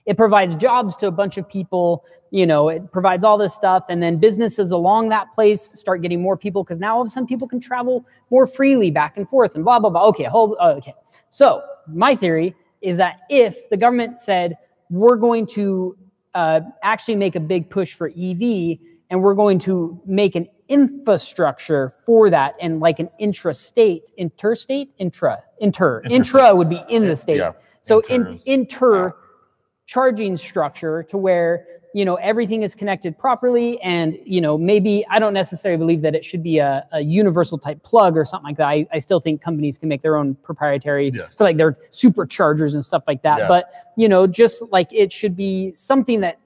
It provides jobs to a bunch of people. You know, it provides all this stuff. And then businesses along that place start getting more people because now all of a sudden people can travel more freely back and forth and blah, blah, blah. Okay, okay. So my theory is that if the government said, we're going to actually make a big push for EV, and we're going to make an infrastructure for that, and like an intra would be in the state. So inter charging structure to where, you know, everything is connected properly. And, you know, maybe I don't necessarily believe that it should be a universal type plug or something like that. I still think companies can make their own proprietary for like their superchargers and stuff like that. But, you know, just like it should be something that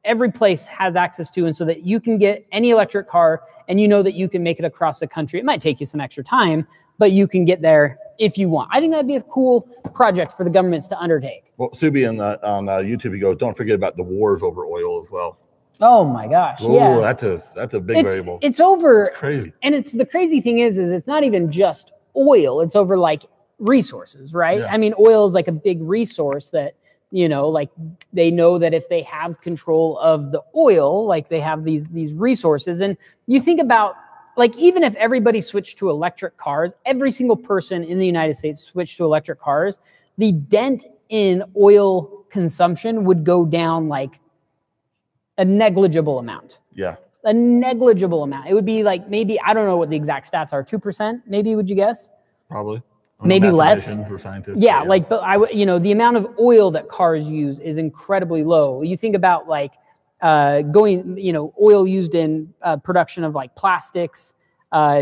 every place has access to, and so that you can get any electric car and you know that you can make it across the country. It might take you some extra time, but you can get there if you want. I think that'd be a cool project for the governments to undertake. Well, Subi on YouTube, he goes, don't forget about the wars over oil as well. Oh my gosh. Oh, yeah. That's a big variable. It's over. It's crazy. And it's the crazy thing is it's not even just oil. It's over like resources, right? Yeah. I mean, oil is like a big resource that, you know, like they know that if they have control of the oil, like they have these resources. And you think about, like, even if everybody switched to electric cars, every single person in the United States switched to electric cars, the dent in oil consumption would go down like a negligible amount. Yeah. A negligible amount. It would be like maybe, I don't know what the exact stats are, 2%, maybe, would you guess? Probably. Maybe less. For scientists, yeah, like, but you know, the amount of oil that cars use is incredibly low. You think about like you know, oil used in production of like plastics,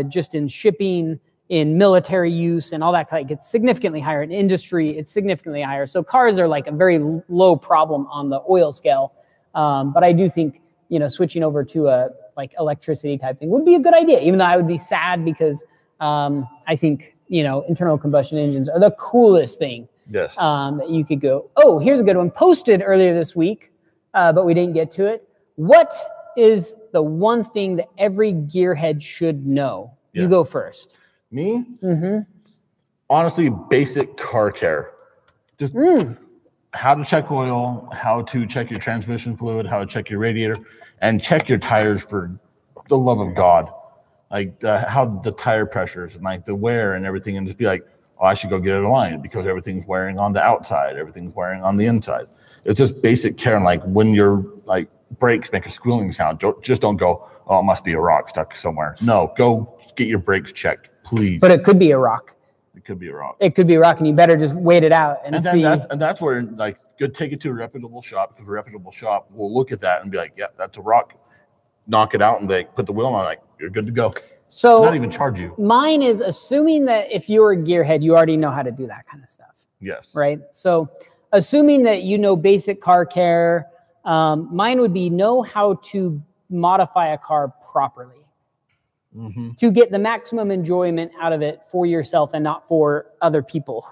just in shipping, in military use and all that, like it's significantly higher. In industry, it's significantly higher. So cars are like a very low problem on the oil scale. But I do think, you know, switching over to a like electricity type thing would be a good idea, even though I would be sad because I think, you know, internal combustion engines are the coolest thing. Yes. That you could go. Oh, here's a good one. Posted earlier this week, but we didn't get to it. What is the one thing that every gearhead should know? Yes. You go first. Me? Mm-hmm. Honestly, basic car care. Just how to check oil, how to check your transmission fluid, how to check your radiator, and check your tires for the love of God. Like how the tire pressures and like the wear and everything, and just be like, oh, I should go get it aligned because everything's wearing on the outside, everything's wearing on the inside. It's just basic care. And like when your like brakes make a squealing sound, don't go, oh, it must be a rock stuck somewhere. No, go get your brakes checked, please. But it could be a rock. It could be a rock. It could be a rock, and you better just wait it out and see. That's where, like, good, take it to a reputable shop, because a reputable shop will look at that and be like, yeah, that's a rock. Knock it out and like put the wheel on, like, you're good to go. So not even charge you. Mine is assuming that if you're a gearhead, you already know how to do that kind of stuff. Yes. Right. So assuming that you know basic car care, mine would be know how to modify a car properly. Mm-hmm. To get the maximum enjoyment out of it for yourself and not for other people,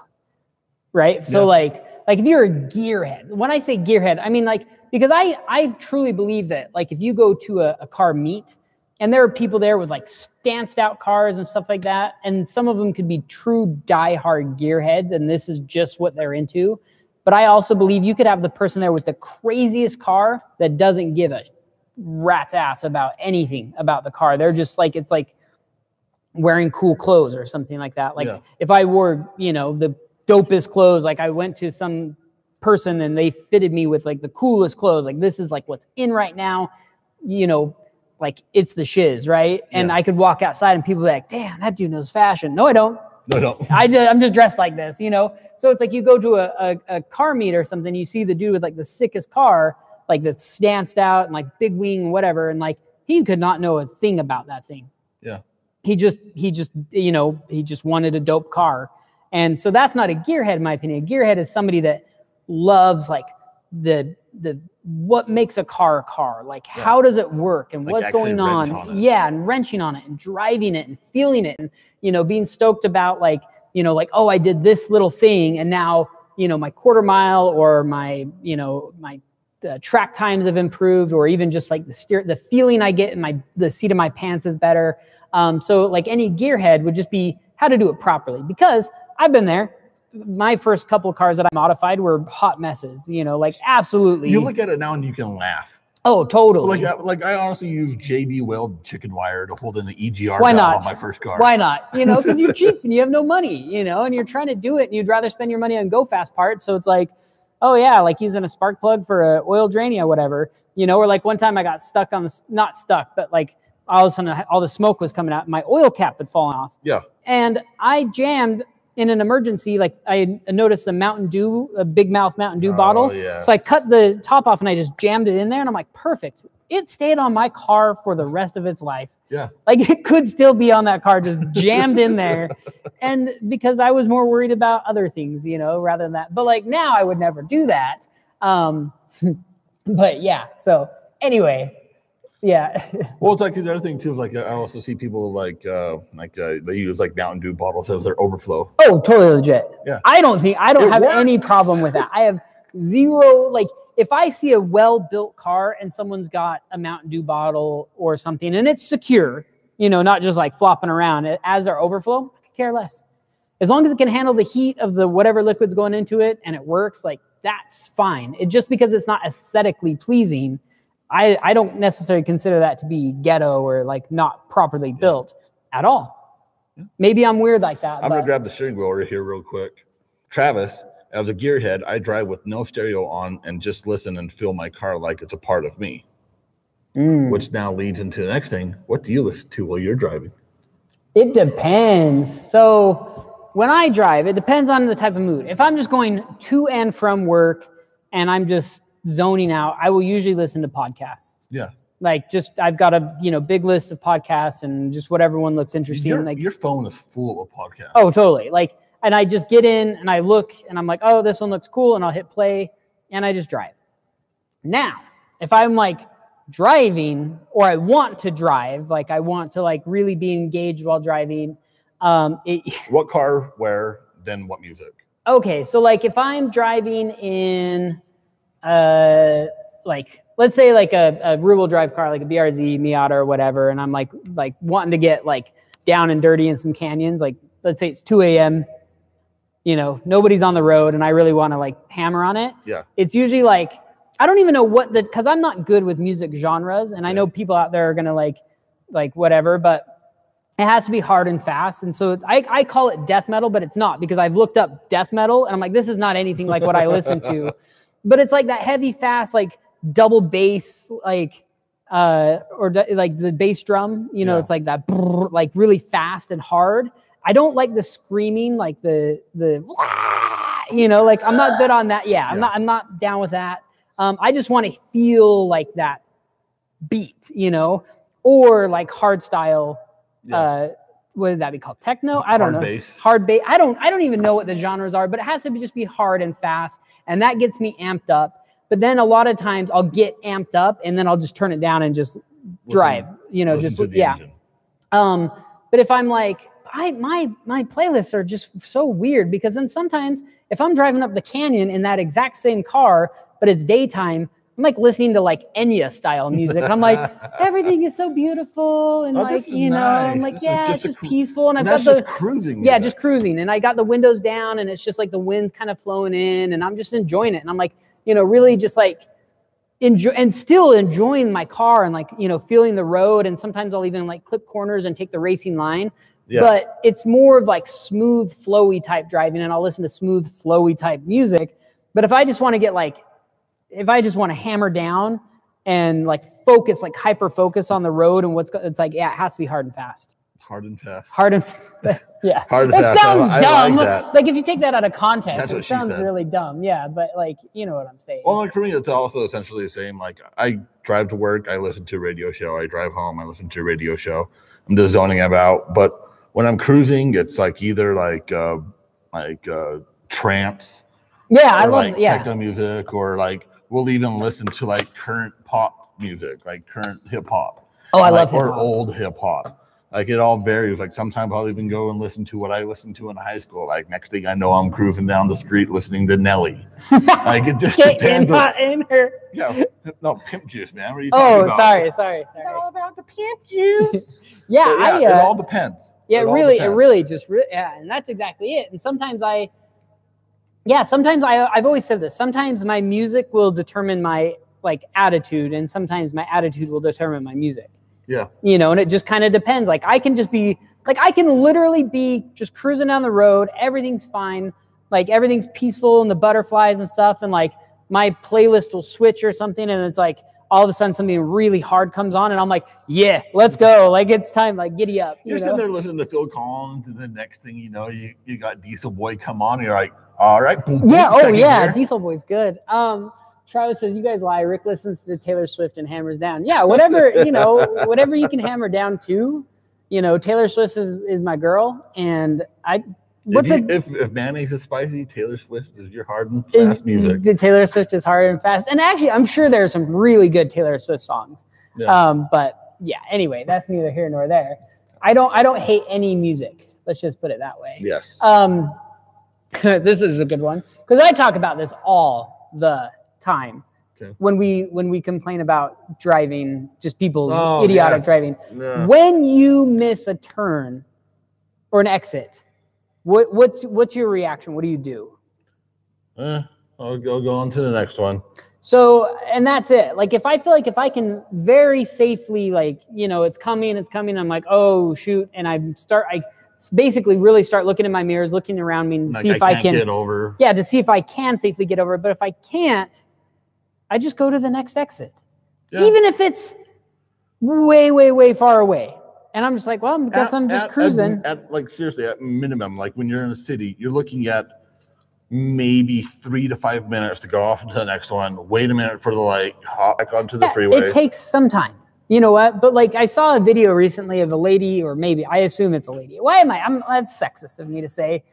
right? So like if you're a gearhead, when I say gearhead, I mean like, because I truly believe that like if you go to a car meet and there are people there with like stanced out cars and stuff like that, and some of them could be true diehard gearheads and this is just what they're into. But I also believe you could have the person there with the craziest car that doesn't give a rat's ass about anything about the car. They're just like, it's like wearing cool clothes or something like that. Like if I wore, you know, the dopest clothes, like I went to some person and they fitted me with like the coolest clothes. Like this is like what's in right now, you know, like it's the shiz, right? And I could walk outside and people be like, damn, that dude knows fashion. No, I don't. No, I don't. I'm just dressed like this, you know? So it's like you go to a car meet or something, you see the dude with like the sickest car, like that's stanced out and like big wing, whatever. And like, he could not know a thing about that thing. Yeah. He just, you know, he just wanted a dope car. And so that's not a gearhead, in my opinion. A gearhead is somebody that loves like what makes a car a car? Like how does it work and like what's going on? Yeah. And wrenching on it and driving it and feeling it and, you know, being stoked about like, you know, like, oh, I did this little thing and now, you know, my quarter mile or my, you know, my track times have improved, or even just like the feeling I get in the seat of my pants is better. So like any gearhead would just be how to do it properly, because I've been there. My first couple of cars that I modified were hot messes, you know, like absolutely. You look at it now and you can laugh. Oh, totally. Like I honestly use JB Weld chicken wire to hold in the EGR Why not? on my first car. Why not? You know, because you're cheap and you have no money, you know, and you're trying to do it and you'd rather spend your money on go fast parts. So it's like, oh yeah, like using a spark plug for a oil drain or whatever, you know, or like one time I got stuck on not stuck, but like all of a sudden all the smoke was coming out and my oil cap had fallen off. Yeah. And I jammed in an emergency, like I noticed a Mountain Dew, a Big Mouth Mountain Dew bottle. Yes. So I cut the top off and I just jammed it in there and I'm like, perfect. It stayed on my car for the rest of its life. Yeah. Like it could still be on that car, just jammed in there. And because I was more worried about other things, you know, rather than that. But like now I would never do that. But yeah, so anyway, yeah. Well, it's like the other thing too is like I also see people like they use like Mountain Dew bottles as their overflow. Oh, totally legit. Yeah. I don't have any problem with that. I have zero, like if I see a well-built car and someone's got a Mountain Dew bottle or something and it's secure, you know, not just like flopping around as their overflow, I could care less. As long as it can handle the heat of the whatever liquid's going into it and it works, like that's fine. It just because it's not aesthetically pleasing, I don't necessarily consider that to be ghetto or like not properly built at all. Maybe I'm weird like that. I'm going to grab the steering wheel over here real quick. Travis, as a gearhead, I drive with no stereo on and just listen and feel my car like it's a part of me. Which now leads into the next thing. What do you listen to while you're driving? It depends. So when I drive, it depends on the type of mood. If I'm just going to and from work and I'm just zoning out, I will usually listen to podcasts. Yeah. Like just, I've got a, you know, big list of podcasts and just whatever one looks interesting. Your phone is full of podcasts. Oh, totally. Like, and I just get in and I look and I'm like, oh, this one looks cool. And I'll hit play and I just drive. Now, if I'm like driving or I want to drive, like I want to like really be engaged while driving, what car, where, then what music? Okay, so like if I'm driving in, like let's say like a rear-wheel drive car, like a BRZ, Miata, or whatever, and I'm like wanting to get like down and dirty in some canyons. Like let's say it's 2 a.m. You know, nobody's on the road, and I really want to like hammer on it. Yeah, it's usually like I don't even know what because I'm not good with music genres, and I know people out there are gonna like whatever, but it has to be hard and fast. And so it's, I call it death metal, but it's not because I've looked up death metal and I'm like, this is not anything like what I listen to, but it's like that heavy, fast, like double bass, like, like the bass drum, you know, it's like that, like really fast and hard. I don't like the screaming, like the, you know, like I'm not good on that. Yeah. I'm not down with that. I just want to feel like that beat, you know, or like hard style. What would that be called? Techno? I don't know. Bass. Hard bass. I don't even know what the genres are, but it has to just be hard and fast, and that gets me amped up. But then a lot of times I'll get amped up, and then I'll just turn it down and just drive. You know, just engine. But if I'm like, my playlists are just so weird because then sometimes if I'm driving up the canyon in that exact same car, but it's daytime, I'm like listening to like Enya style music. And I'm like, everything is so beautiful. And like, you know, I'm like, it's just peaceful. And I've got just cruising. Yeah, just cruising. And I got the windows down and it's just like the wind's kind of flowing in and I'm just enjoying it. And I'm like, you know, really just like enjoy and still enjoying my car and like, you know, feeling the road. And sometimes I'll even like clip corners and take the racing line. Yeah. But it's more of like smooth, flowy type driving. And I'll listen to smooth, flowy type music. But if I just want to get like, if I just want to hammer down and like focus, like hyper focus on the road and it's like, yeah, it has to be hard and fast. Hard and fast. Hard and yeah. Hard and fast. It sounds dumb. Like, like if you take that out of context, it sounds really dumb. Yeah, but like, you know what I'm saying. Well, like for me, it's also essentially the same. Like I drive to work, I listen to a radio show. I drive home, I listen to a radio show. I'm just zoning about. But when I'm cruising, it's like either like trance. Yeah, I love techno music, or like we'll even listen to like current pop music, like current hip hop. Oh, I love hip hop. Or old hip hop. Like it all varies. Like sometimes I'll even go and listen to what I listened to in high school. Like next thing I know, I'm cruising down the street listening to Nelly. Like it just depends. In her. Yeah, no, Pimp Juice, man. What are you talking about? Sorry. It's all about the Pimp Juice. Yeah, it all depends. Yeah, it really just and that's exactly it. And sometimes I've always said this. Sometimes my music will determine my like attitude, and sometimes my attitude will determine my music. Yeah. You know, and it just kind of depends. Like I can literally be just cruising down the road. Everything's fine. Like everything's peaceful and the butterflies and stuff. And like my playlist will switch or something. And it's like all of a sudden something really hard comes on and I'm like, yeah, let's go. Like it's time, like giddy up. You're sitting there listening to Phil Collins, and the next thing you know, you got Diesel Boy come on and you're like, all right. Boom, yeah. Oh yeah. Here. Diesel Boy's good. Travis says, you guys lie. Rick listens to Taylor Swift and hammers down. Yeah, whatever, you know, whatever you can hammer down to, you know, Taylor Swift is my girl. And if mayonnaise is spicy, Taylor Swift is your hard and fast music. Taylor Swift is hard and fast. And actually, I'm sure there's some really good Taylor Swift songs. Yeah. But yeah, anyway, that's neither here nor there. I don't hate any music. Let's just put it that way. Yes. This is a good one because I talk about this all the time. Okay. When we complain about driving, just people idiotic yes. driving. Yeah. When you miss a turn or an exit, what's your reaction? What do you do? I'll go on to the next one. So, and that's it. Like, if I feel like if I can very safely, like, you know, it's coming, I'm like, oh shoot, and I basically really start looking in my mirrors, looking around me, and like see if I can get over. Yeah, to see if I can safely get over it. But if I can't, I just go to the next exit, even if it's way, way, way far away. And I'm just like, well, I guess I'm just cruising. Like, seriously, at minimum, like when you're in a city, you're looking at maybe 3 to 5 minutes to go off into the next one. Wait a minute for the light, hop back onto the freeway. It takes some time. You know what? But like, I saw a video recently of a lady, or maybe I assume it's a lady. That's sexist of me to say.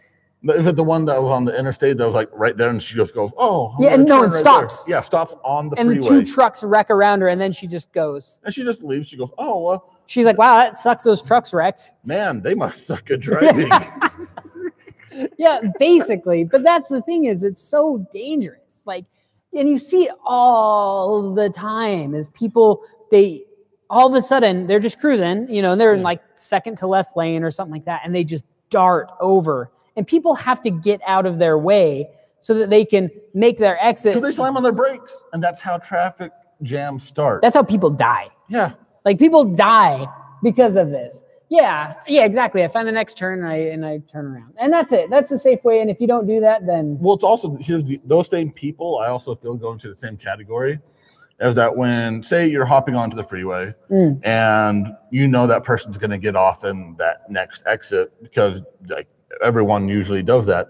Is it the one that was on the interstate that was like right there, and she just goes, "Oh, yeah," and no, it stops. There. Yeah, stops on the freeway. And the 2 trucks wreck around her, and then she just goes. And she just leaves. She goes, "Oh, well." She's like, "Wow, that sucks. Those trucks wrecked." Man, they must suck at driving. Yeah, basically. But that's the thing, is it's so dangerous. Like, and you see it all the time as people, all of a sudden they're just cruising, you know, and they're in like second to left lane or something like that, and they just dart over. And people have to get out of their way so that they can make their exit. So they slam on their brakes, and that's how traffic jams start. That's how people die. Yeah. Like, people die because of this. Yeah, exactly. I find the next turn and I turn around, and that's it. That's the safe way. And if you don't do that, then it's also those same people. I also feel go into the same category as that when, say, you're hopping onto the freeway and you know that person's going to get off in that next exit, because like everyone usually does that,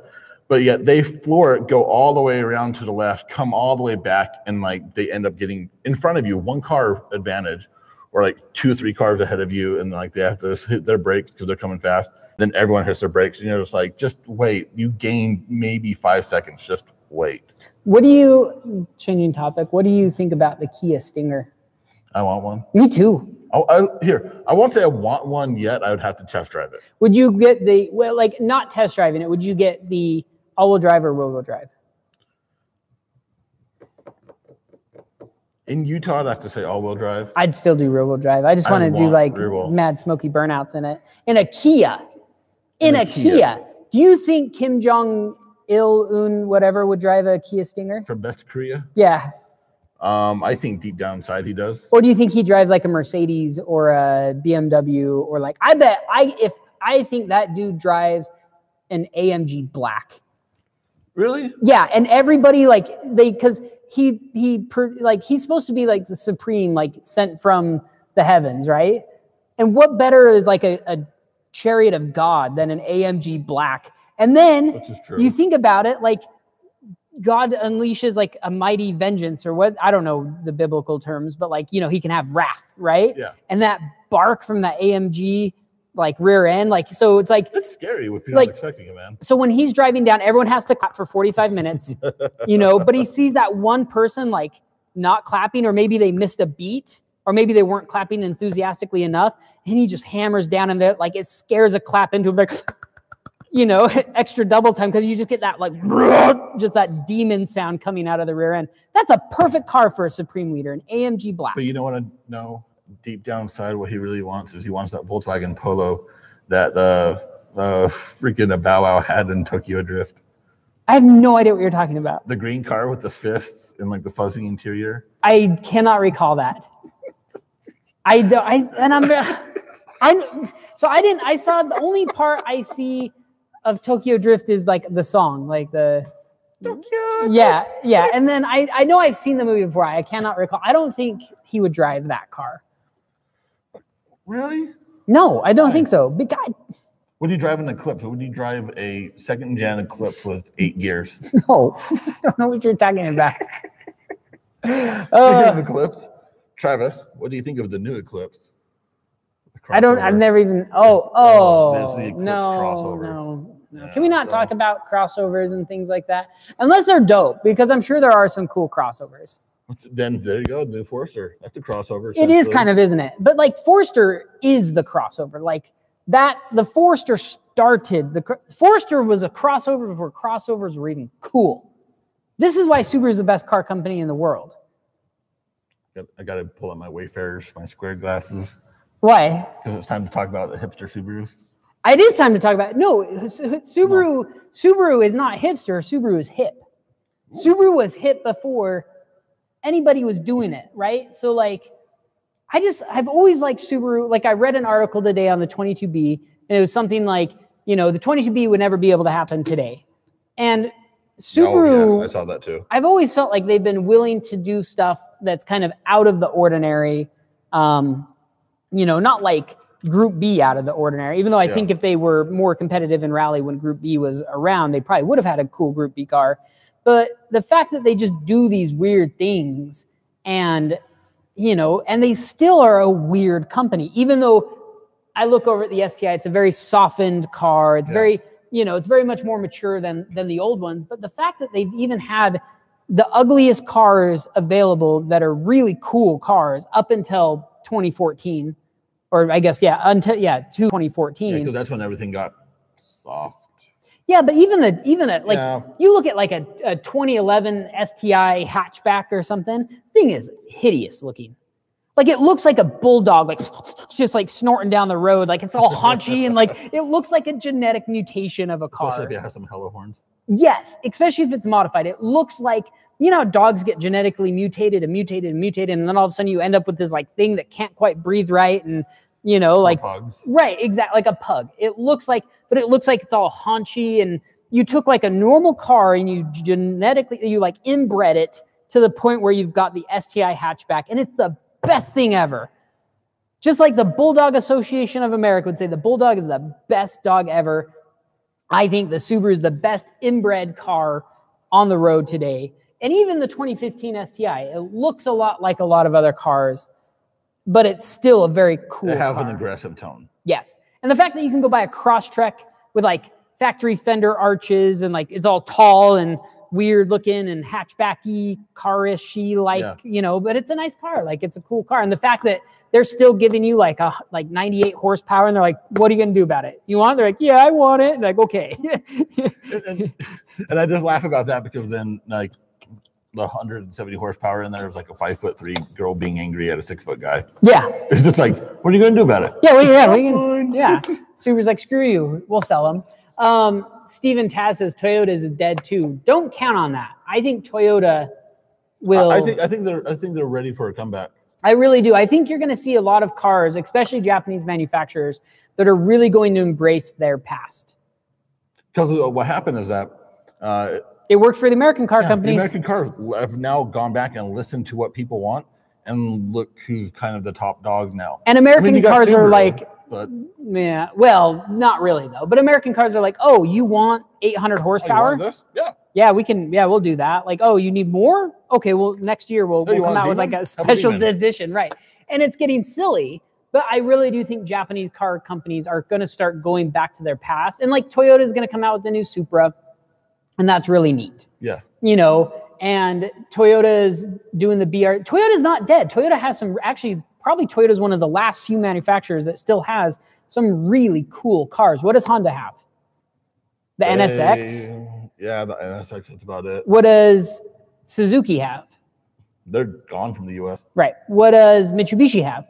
but yet they floor it, go all the way around to the left, come all the way back, and like they end up getting in front of you, 1 car advantage, or like 2 or 3 cars ahead of you, and like they have to hit their brakes because they're coming fast. Then everyone hits their brakes, and you're just like, just wait. You gained maybe 5 seconds. Just wait. Changing topic, what do you think about the Kia Stinger? I want one. Me too. I won't say I want one yet. I would have to test drive it. Would you get not test driving it, would you get the all-wheel drive or rear-wheel drive? In Utah, I'd have to say all-wheel drive. I'd still do rear-wheel drive. I just want to do like mad smoky burnouts in it. In a Kia. Do you think Jong Eun, whatever, would drive a Kia Stinger? From West Korea? Yeah. I think deep down inside he does. Or do you think he drives like a Mercedes or a BMW, or like, I think that dude drives an AMG black. Really? Yeah, and everybody because he's supposed to be like the supreme, like sent from the heavens, right? And what better is like a chariot of God than an AMG black? And then you think about it, like God unleashes like a mighty vengeance, or what, I don't know the biblical terms, but like, you know, he can have wrath, right? Yeah. And that bark from the AMG like rear end, like, so it's like, it's scary if you're not expecting it, man. So when he's driving down, everyone has to clap for 45 minutes, you know, but he sees that one person like not clapping, or maybe they missed a beat, or maybe they weren't clapping enthusiastically enough, and he just hammers down, and like it scares a clap into him, like, you know, extra double time, because you just get that like just that demon sound coming out of the rear end. That's a perfect car for a supreme leader, an AMG black. But you know what I know deep down inside, what he really wants is he wants that Volkswagen Polo that freaking Bow Wow had in Tokyo Drift. I have no idea what you're talking about. The green car with the fists and like the fuzzy interior. I cannot recall that. I saw the only part I see of Tokyo Drift is like the song, like the Tokyo. Yeah. And then I know I've seen the movie before. I cannot recall. I don't think he would drive that car. Really? No, I don't think so. Because would you drive an Eclipse? Would you drive a second-gen Eclipse with 8 gears? No, I don't know what you're talking about. Speaking of Eclipse, Travis, what do you think of the new Eclipse? I've never even. There's the Eclipse no, crossover. No. Yeah, can we not talk about crossovers and things like that? Unless they're dope, because I'm sure there are some cool crossovers. Then there you go, the Forester. That's a crossover. It is kind of, isn't it? But like Forester is the crossover. Like that, the Forester started. Forester was a crossover before crossovers were even cool. This is why Subaru is the best car company in the world. I got to pull out my Wayfarers, my square glasses. Why? Because it's time to talk about the hipster Subarus. It is time to talk about it. No, Subaru is not hipster. Subaru is hip. Subaru was hip before anybody was doing it, right? So like, I've always liked Subaru. Like I read an article today on the 22B, and it was something like, the 22B would never be able to happen today. And Subaru, I saw that too. I've always felt like they've been willing to do stuff that's kind of out of the ordinary. Not like Group B out of the ordinary, even though I think if they were more competitive in rally when Group B was around, they probably would have had a cool Group B car. But the fact that they just do these weird things and they still are a weird company, even though I look over at the STI, it's a very softened car. It's very, it's very much more mature than the old ones. But the fact that they've even had the ugliest cars available that are really cool cars up until 2014, or I guess, until 2014. Yeah, because that's when everything got soft. Yeah, but even you look at like a 2011 STI hatchback or something, thing is hideous looking. Like it looks like a bulldog, like just like snorting down the road, like it's all haunchy and like it looks like a genetic mutation of a car. Especially if it has some hello horns. Yes, especially if it's modified. It looks like, how dogs get genetically mutated, and then all of a sudden you end up with this like thing that can't quite breathe right, and like pugs. Right, exactly, like a pug. It looks like it's all haunchy, and you took like a normal car and you like inbred it to the point where you've got the STI hatchback, and it's the best thing ever. Just like the Bulldog Association of America would say, the Bulldog is the best dog ever. I think the Subaru is the best inbred car on the road today. And even the 2015 STI, it looks a lot like a lot of other cars, but it's still a very cool car. It has an aggressive tone. Yes. And the fact that you can go buy a Crosstrek with like factory fender arches and like it's all tall and weird looking and hatchbacky, car-ish-y, like, but it's a nice car. Like it's a cool car. And the fact that they're still giving you like 98 horsepower and they're like, what are you going to do about it? You want it? They're like, yeah, I want it. And like, okay. and I just laugh about that because then like the 170 horsepower in there is like a 5'3" girl being angry at a 6-foot guy. Yeah. It's just like, what are you going to do about it? Yeah. Subaru's like, screw you. We'll sell them. Steven Taz says Toyota is dead too. Don't count on that. I think Toyota will. I think they're ready for a comeback. I really do. I think you're going to see a lot of cars, especially Japanese manufacturers, that are really going to embrace their past. Because what happened is that it worked for the American car companies. The American cars have now gone back and listened to what people want, and look who's kind of the top dog now. And American cars are like. But yeah, well, not really though. But American cars are like, oh, you want 800 horsepower? Oh, you want this? Yeah. Yeah, we can. Yeah, we'll do that. Like, oh, you need more? Okay, well, next year we'll come out with like a special edition, right? And it's getting silly. But I really do think Japanese car companies are going to start going back to their past. And like Toyota is going to come out with the new Supra, and that's really neat. Yeah. And Toyota is doing the BR. Toyota's not dead. Toyota has some actually. Probably Toyota is one of the last few manufacturers that still has some really cool cars. What does Honda have? The NSX? Yeah, the NSX, that's about it. What does Suzuki have? They're gone from the U.S. Right. What does Mitsubishi have?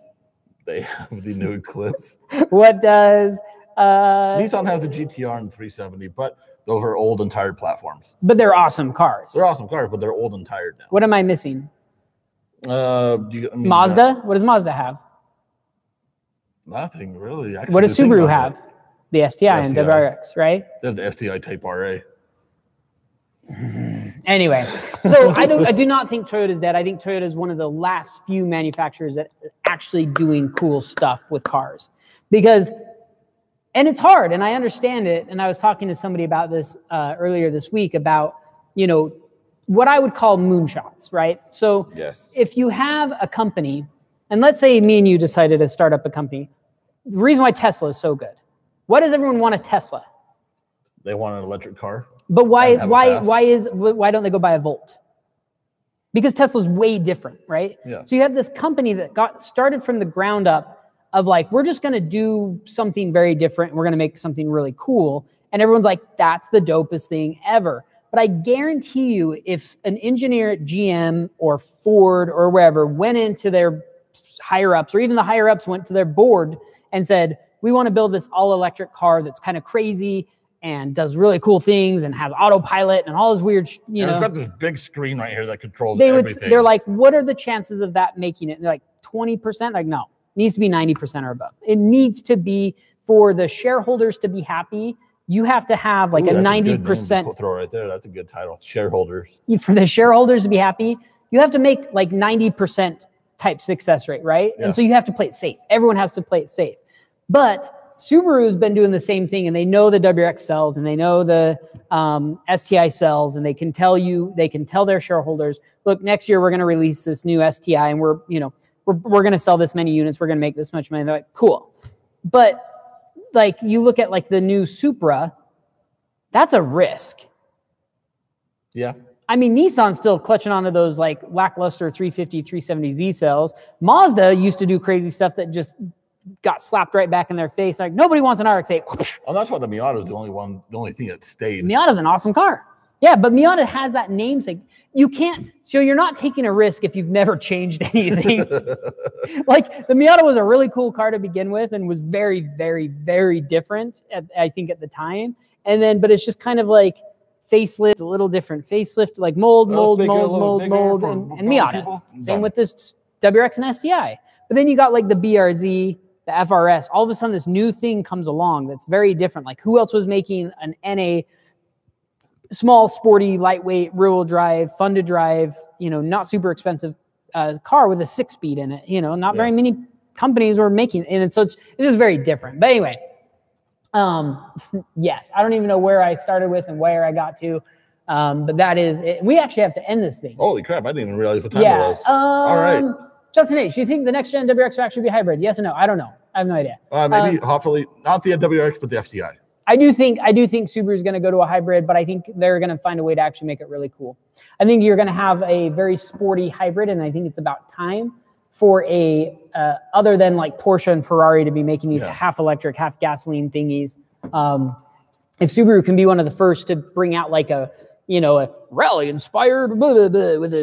They have the new Eclipse. What does... Nissan has the GTR and 370, but those are old and tired platforms. But they're awesome cars. They're awesome cars, but they're old and tired now. What am I missing? Mazda? What does Mazda have? Nothing really. Actually, what does Subaru have? The STI and WRX, right? They have the STI Type RA. Anyway, so I do not think Toyota is dead. I think Toyota is one of the last few manufacturers that are actually doing cool stuff with cars. And it's hard, and I understand it. And I was talking to somebody about this earlier this week about, what I would call moonshots, right? So yes. If you have a company, and let's say me and you decided to start up a company, the reason why Tesla is so good. Why does everyone want a Tesla? They want an electric car. But why don't they go buy a Volt? Because Tesla's way different, right? Yeah. So you have this company that got started from the ground up of like, we're just going to do something very different. And we're going to make something really cool. And everyone's like, that's the dopest thing ever. But But I guarantee you, if an engineer at GM or Ford or wherever went into their higher ups, or even the higher ups went to their board and said, we want to build this all electric car that's kind of crazy and does really cool things and has autopilot and all this weird, you know. It's got this big screen right here that controls everything. They're like, what are the chances of that making it? And they're like, 20%? Like, no, it needs to be 90% or above. It needs to be, for the shareholders to be happy, you have to have like a 90%. Throw right there. That's a good title. Shareholders. For the shareholders to be happy, you have to make like 90% type success rate, right? Yeah. And so you have to play it safe. Everyone has to play it safe. But Subaru's been doing the same thing, and they know the WRX sells, and they know the STI sells, and they can tell their shareholders, look, next year we're going to release this new STI, and we're going to sell this many units. We're going to make this much money. They're like, cool. But like, you look at like the new Supra, that's a risk. Yeah. I mean, Nissan's still clutching onto those like lackluster 350, 370Z cells. Mazda used to do crazy stuff that just got slapped right back in their face. Like, nobody wants an RX-8. Oh, that's why the Miata is the only thing that stayed. Miata's an awesome car. Yeah, but Miata has that namesake. You can't, so you're not taking a risk if you've never changed anything. Like, the Miata was a really cool car to begin with and was very, very, very different, I think, at the time. And then, but it's just kind of like facelift, a little different. Facelift, like mold, and Miata. Same with this WRX and STI. But then you got like the BRZ, the FRS. All of a sudden, this new thing comes along that's very different. Like, who else was making an NA, small, sporty, lightweight, rear-wheel drive, fun to drive, you know, not super expensive car with a 6-speed in it? You know, not very many companies were making it. And so it's just very different. But anyway, yes, I don't even know where I started with and where I got to. But that is it. We actually have to end this thing. Holy crap, I didn't even realize what time it was. All right. Justin H., do you think the next gen WRX will actually be hybrid? Yes or no? I don't know. I have no idea. Maybe, hopefully, not the WRX, but the STI. I do think Subaru is going to go to a hybrid, but I think they're going to find a way to actually make it really cool. I think you're going to have a very sporty hybrid, and I think it's about time for a other than like Porsche and Ferrari to be making these half electric, half gasoline thingies. If Subaru can be one of the first to bring out like a rally inspired with a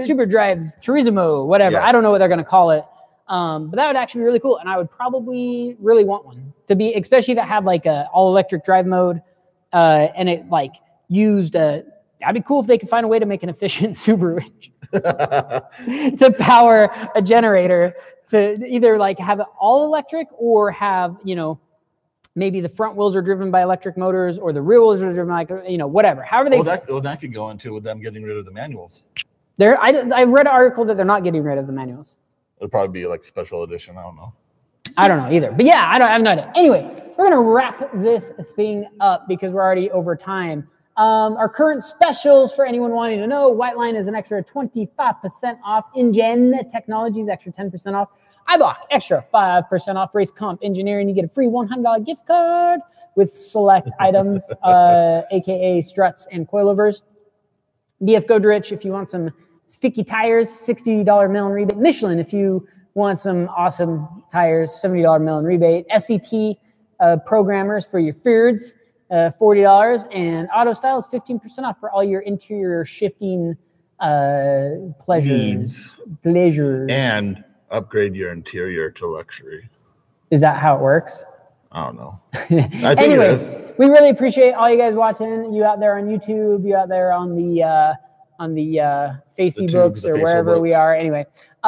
super drive Turismo, whatever. Yes. I don't know what they're going to call it. But that would actually be really cool. And I would probably really want one to be, especially if it had like a all electric drive mode, and it like used that'd be cool if they could find a way to make an efficient Subaru to power a generator to either like have it all electric or have, maybe the front wheels are driven by electric motors or the rear wheels are driven by, whatever. However they. That could go into with them getting rid of the manuals. I read an article that they're not getting rid of the manuals. It'll probably be like special edition. I don't know. I don't know either. But yeah, I have no idea. Anyway, we're going to wrap this thing up because we're already over time. Our current specials for anyone wanting to know: White Line is an extra 25% off. InGen Technologies, extra 10% off. iBlock, extra 5% off. Race Comp Engineering, you get a free $100 gift card with select items, aka struts and coilovers. BF Goodrich, if you want some sticky tires, $60 mail-in rebate. Michelin, if you want some awesome tires, $70 mail-in rebate. SCT programmers for your Fords, $40. And Auto Style is 15% off for all your interior shifting pleasures. And upgrade your interior to luxury. Is that how it works? I don't know. I think anyway, it is. We really appreciate all you guys watching. You out there on YouTube, you out there on the Facebooks or wherever we are. Anyway,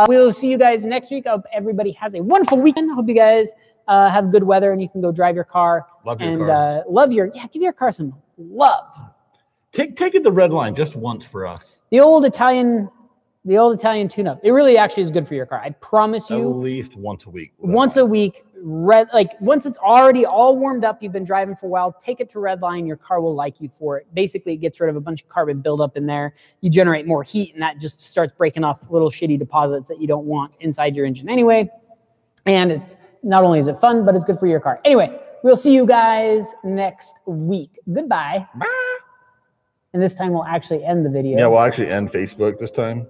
we'll see you guys next week. I hope everybody has a wonderful weekend. I hope you guys have good weather and you can go drive your car. Love your car. Give your car some love. Take it the red line just once for us. The old Italian tune-up. It really actually is good for your car. I promise you. At least once a week. Once a week. Once it's already all warmed up, you've been driving for a while, take it to Redline. Your car will like you for it. Basically, it gets rid of a bunch of carbon buildup in there. You generate more heat, and that just starts breaking off little shitty deposits that you don't want inside your engine anyway. And it's not only is it fun, but it's good for your car. Anyway, we'll see you guys next week. Goodbye. Bye. And this time we'll actually end the video. Yeah, we'll actually end Facebook this time.